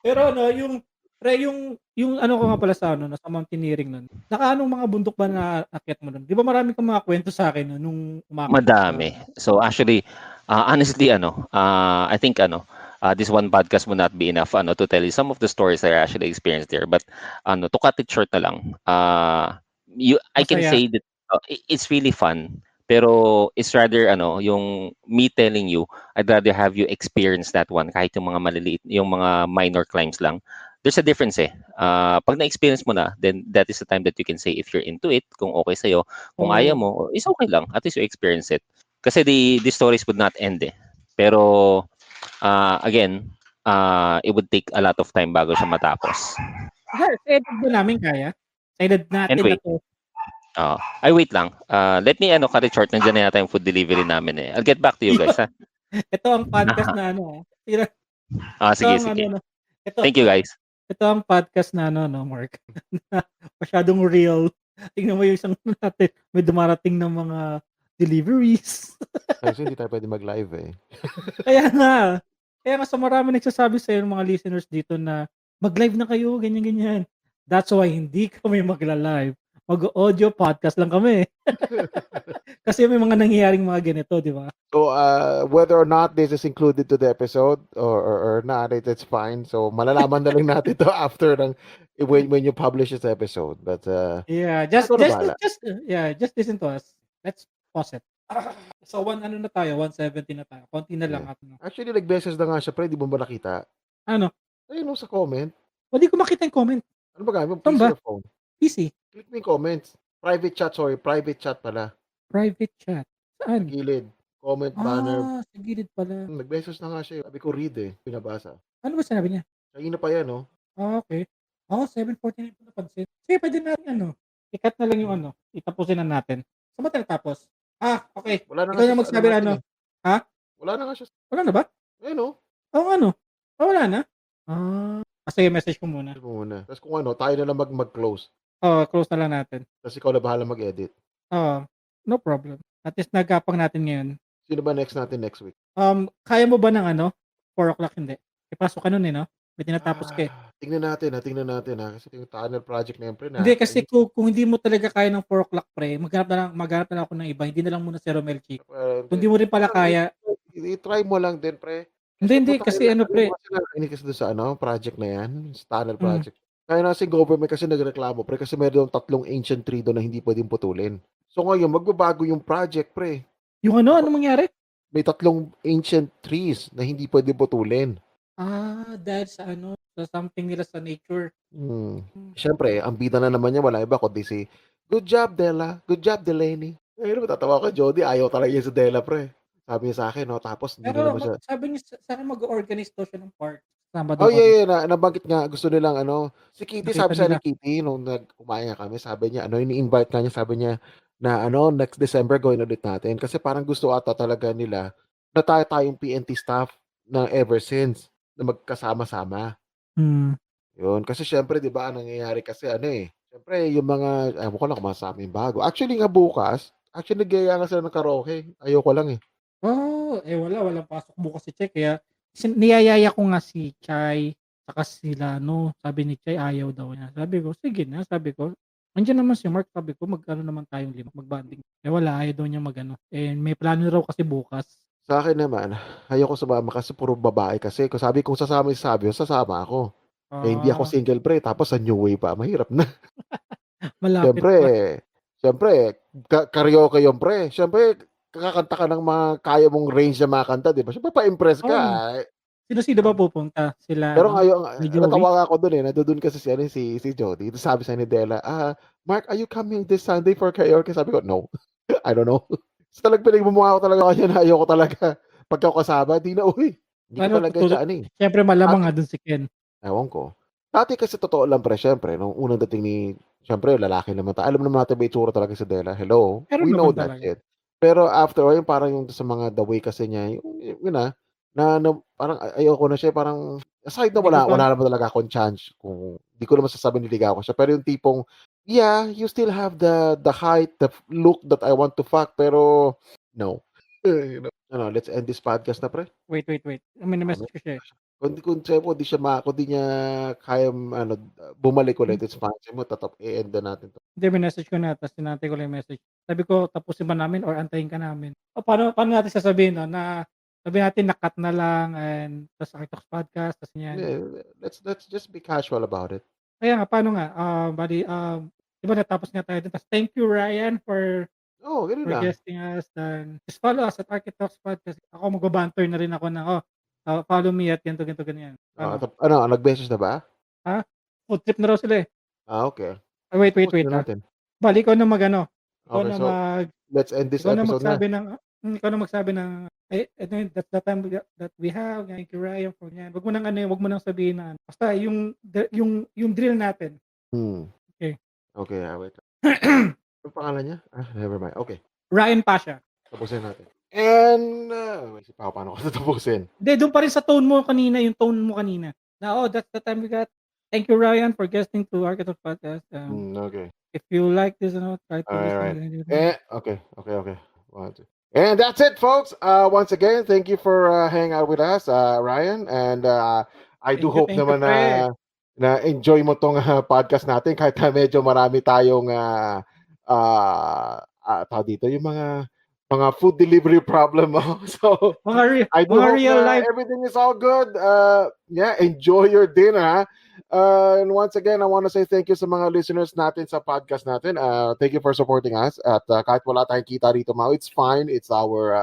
Pero yung ano ko nga pala sa sa mountaineering nun. Nakaanong mga bundok ba na akyat mo nun? Di ba marami kang mga kwento sa akin nung umakyat Madami. So actually, honestly, I think this one podcast will not be enough to tell you some of the stories I actually experienced there. But to cut it short na lang, I can Masaya. say that it's really fun. Pero it's rather yung me telling you, I'd rather have you experience that one kahit yung mga maliliit, yung mga minor climbs lang. There's a difference eh. Pag na-experience mo na, then that is the time that you can say if you're into it, kung okay sa'yo. Kung ayaw mo, is okay lang. At least you experience it. Kasi the stories would not end eh. Pero, again, it would take a lot of time bago siya matapos. Sa edad ba namin kaya? Sa edad natin Anyway. na to. Ay, wait lang. Let me cut it short. Nandiyan na yata yung food delivery namin eh. I'll get back to you guys. Ha? Ito ang podcast na Sige, sige. Ito, Thank you guys. Ito ang podcast na Mark. Masyadong real. Tingnan mo yung isang natin. May dumarating ng mga deliveries. Kasi hindi tayo pwede mag-live eh. Kaya nga sa marami nagsasabi sa'yo ng mga listeners dito na mag-live na kayo, ganyan-ganyan. That's why hindi kami magla-live. Mag-audio podcast lang kami. Kasi may mga nangyayaring mga ganito, di ba? So, whether or not this is included to the episode or not, it's fine. So, malalaman na lang natin to after when you publish this episode. But, yeah, just bahala. just listen to us. Let's pause it. So, 170 na tayo. Konti na lang. Actually, nag-message na nga siya, pre. Di mo ba nakita? Ano? Ayun, sa comment. Hindi ko makita yung comment. Ano ba gamit? Saan PC ba? or phone? PC. Click mo yung comments. Private chat pala. Private chat. Saan? Gilid. Comment banner. Sa gilid pala. Nag-message na nga siya. Sabi ko read eh. Pinabasa. Ano ba sinabi niya? Kanina pa yan, no? Okay. 7:49 pa napansin. Sige, pwede natin ikat na lang yung itapusin na natin. Saan ba tayo tapos? Okay. Wala na Ikaw na magsabi natin, Ha? Wala na nga siya. Wala na ba? Ayun, no? Wala na? Sige, message ko muna. Tapos kung tayo na lang mag-close. Close na lang natin. Tapos ikaw na bahala mag-edit. No problem. At least nagkapang natin ngayon. Sino ba next natin next week? Kaya mo ba ng 4 o'clock? Hindi. Ipasok ka nun eh, no? May tinatapos ka eh. Tingnan natin ha. Kasi yung tunnel project na yun, pre. Hindi, kasi kung hindi mo talaga kaya ng 4 o'clock, pre, maghanap na lang ako ng iba. Hindi na lang muna si Romel Chico. Kung hindi mo rin pala kaya, i-try mo lang din, pre. Hindi, kasi pre. Hindi kasi doon sa project na yan, sa tunnel project. Kaya na si government kasi nagreklamo, pre, kasi meron 3 ancient tree doon na hindi pwedeng putulin. So ngayon, magbabago yung project, pre. Yung ano mangyari? May 3 ancient trees na hindi pwedeng putulin. Dahil sa sa something nila sa nature. Siyempre, ang bida na naman niya, wala iba kundi si good job, Della. Good job, Delaney. Ayun, matatawa ka, Jody. Ayaw talaga niya si Della, pre. Sabi niya sa akin, no? Tapos, hindi na naman siya. Sabi niya sa akin mag-organize daw siya ng park. Kasama daw Oh, kami. yeah, nabanggit nga gusto nilang ano, si Kitty Nakita sabi sa'kin nila. ni Kitty nung kumain nga kami sabi niya ano, ini-invite nga niya sabi niya na ano, "Next December gawin ulit natin." Kasi parang gusto ata talaga nila na tayong PNT staff na ever since na magkasama-sama. Hmm. Yun, kasi siyempre 'di ba ang nangyayari kasi ano, siyempre yung mga ewan ko lang kung masasabi yung bago. Actually nga bukas, nagyaya nga sila ng karaoke, ayoko lang, eh. Walang pasok bukas si Che kaya niyayaya ko nga si Chai saka sila ano, sabi ni Chai ayaw daw niya. Sabi ko, "Sige na," sabi ko. "Andiyan naman si Mark," sabi ko, "mag-ano naman tayong 5, mag-bonding." Wala, ayaw daw niya mag-ano, may plano raw kasi bukas. Sa'kin naman, ayoko sumama kasi puro babae kasi kung sabi kong sasama si Sabio, sasama ako. Eh, hindi ako Ah, single pre, tapos sa New Way pa, mahirap na. malapit Siyempre pa. siyempre karaoke yun pre, siyempre kakanta ka ng mga kaya mong range na mga kanta 'di ba, siyempre pa-impress ka, Oo, sino-sino ba pupunta? Sila pero ano, ngayon ni Joey? natawa nga ako dun, nandoon kasi si ano, si Jody, tapos sabi sa ni Della, "Mark, are you coming this Sunday for karaoke?" Sabi ko, "No, I don't know." Ta's talagang pinagmumukha ko talaga kanya na ayoko talaga pagka ako kasama, "Di na uy, hindi ko Ano talaga tutulog siya ano, siyempre malamang dati." nga dun si Ken. Ewan ko. Dati kasi totoo lang pre siyempre nung unang dating ni siyempre lalaki naman alam naman natin may itsura talaga si Dela, hello, Meron we know naman that talaga. shit. Pero after yung parang yung sa mga the way kasi niya yun, na parang ayoko na siya parang aside na Hindi ko pa wala naman talaga akong chance kung di ko naman sasabing niligawan ko siya, pero yung tipong, yeah, you still have the height, the look that I want to fuck pero no. Ano, let's end this podcast na pre. wait. Mini-message ko siya, eh. Kung siyempre kung di niya kayang ano, bumalik ulit, it's fine. Sabi mo i-end na natin 'to. Hindi, minessage ko na tapos hinantay ko lang yung message. Sabi ko, "Tapusin ba namin or antayin ka namin?" Paano natin sasabihin 'no, na sabihin natin na-cut na lang and ta's Artox Podcast ta's Hindi, ganyan. let's just be casual about it. Kaya nga paano nga, bale, 'di ba natapos nga tayo dun ta's thank you Ryan Oo, gano'n for lang. guesting us and just follow us at Architox Podcast. Ako magba-banter na rin ako ng, follow me at ganito, ganyan. Ano, Ano, nag-message na ba? ha? Food trip na raw sila, eh. Okey. Wait, Tapusin na natin. bale ikaw na mag-ano, ikaw Okey, na so let's end this Ikaw na episode na. magsabi ng ikaw na magsabi ng, eto yun, that's the time that we have. Thank you, Ryan, for yan. Wag mo nang ano, wag mo nang sabihin na ano. Basta yung drill natin. Hmm, Okay. okey, wait. Anong pangalan niya? Never mind. Okey, Ryan Pasha. tapusin natin. And, isip pa ako paano ko tatapusin. Hindi, dun pa rin sa tone mo kanina, yung tone mo kanina. Na, that's the time we got. Thank you, Ryan, for guesting to Architect Podcast. Okey. If you like this, try to Alright. listen. Okay. 1, 2. And that's it, folks. Once again, thank you for hanging out with us, Ryan. And I do hope Thank you, naman pre. na enjoy mo tong podcast natin kahit na medyo marami tayong tawag dito, yung mga food delivery problem mo. So I do Mga hope real na life. everything is all good. Yeah, enjoy your dinner, ha? And once again, I want to say thank you sa mga listeners natin sa podcast natin. Thank you for supporting us. At kahit wala tayong kita rito, Mau, it's fine. It's our,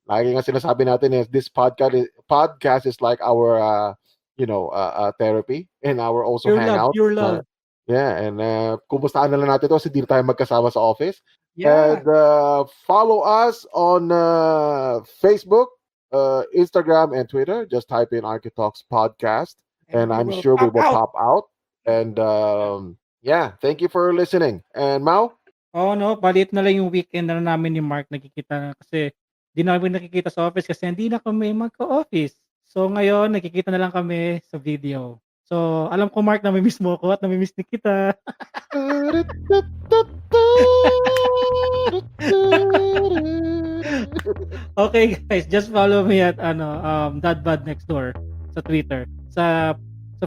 lagi nga sinasabi natin is this podcast is like our, therapy and our also hangout. Pure love. Yeah, and kumustahan na lang natin to kasi di na tayo magkasama sa office. Yeah. And follow us on Facebook, Instagram, and Twitter. Just type in Architalks Podcast, and I'm sure we will pop out. And yeah, thank you for listening. And Mau? No, balit na lang yung weekend na namin ni Mark nakikita na kasi di namin nakikita sa office kasi hindi na kami magka-office. So ngayon, nakikita na lang kami sa video. So, alam ko Mark, nami-miss mo ako at nami-miss din kita. Okay guys, just follow me at Dadbad Next Door sa Twitter. Sa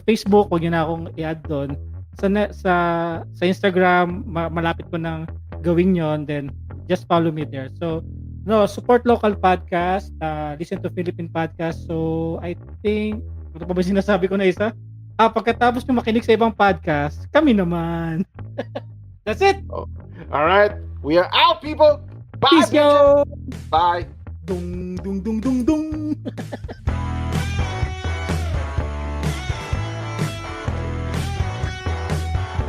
Facebook, wag niyo na akong i-add doon. Sa Instagram, malapit ko nang gawin yon, then just follow me there. So, support local podcast, listen to Philippine podcast. So, I think, ano pa ba sinasabi ko na isa? Pagkatapos nyo makinig sa ibang podcast, kami naman. That's it! Oh. All right, we are out, people! Bye, Peace, yo! Bye! Dung, dung, dung, dung, dung!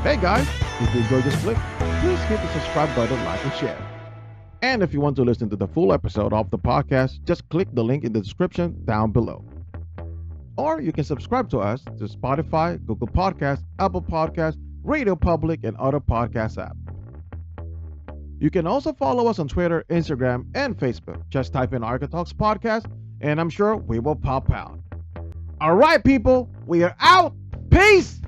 Hey guys, if you enjoyed this clip, please hit the subscribe button, like, and share. And if you want to listen to the full episode of the podcast, just click the link in the description down below. Or you can subscribe to us to Spotify, Google Podcasts, Apple Podcasts, Radio Public, and other podcast apps. You can also follow us on Twitter, Instagram, and Facebook. Just type in Arca Talks Podcast, and I'm sure we will pop out. All right, people, we are out. Peace!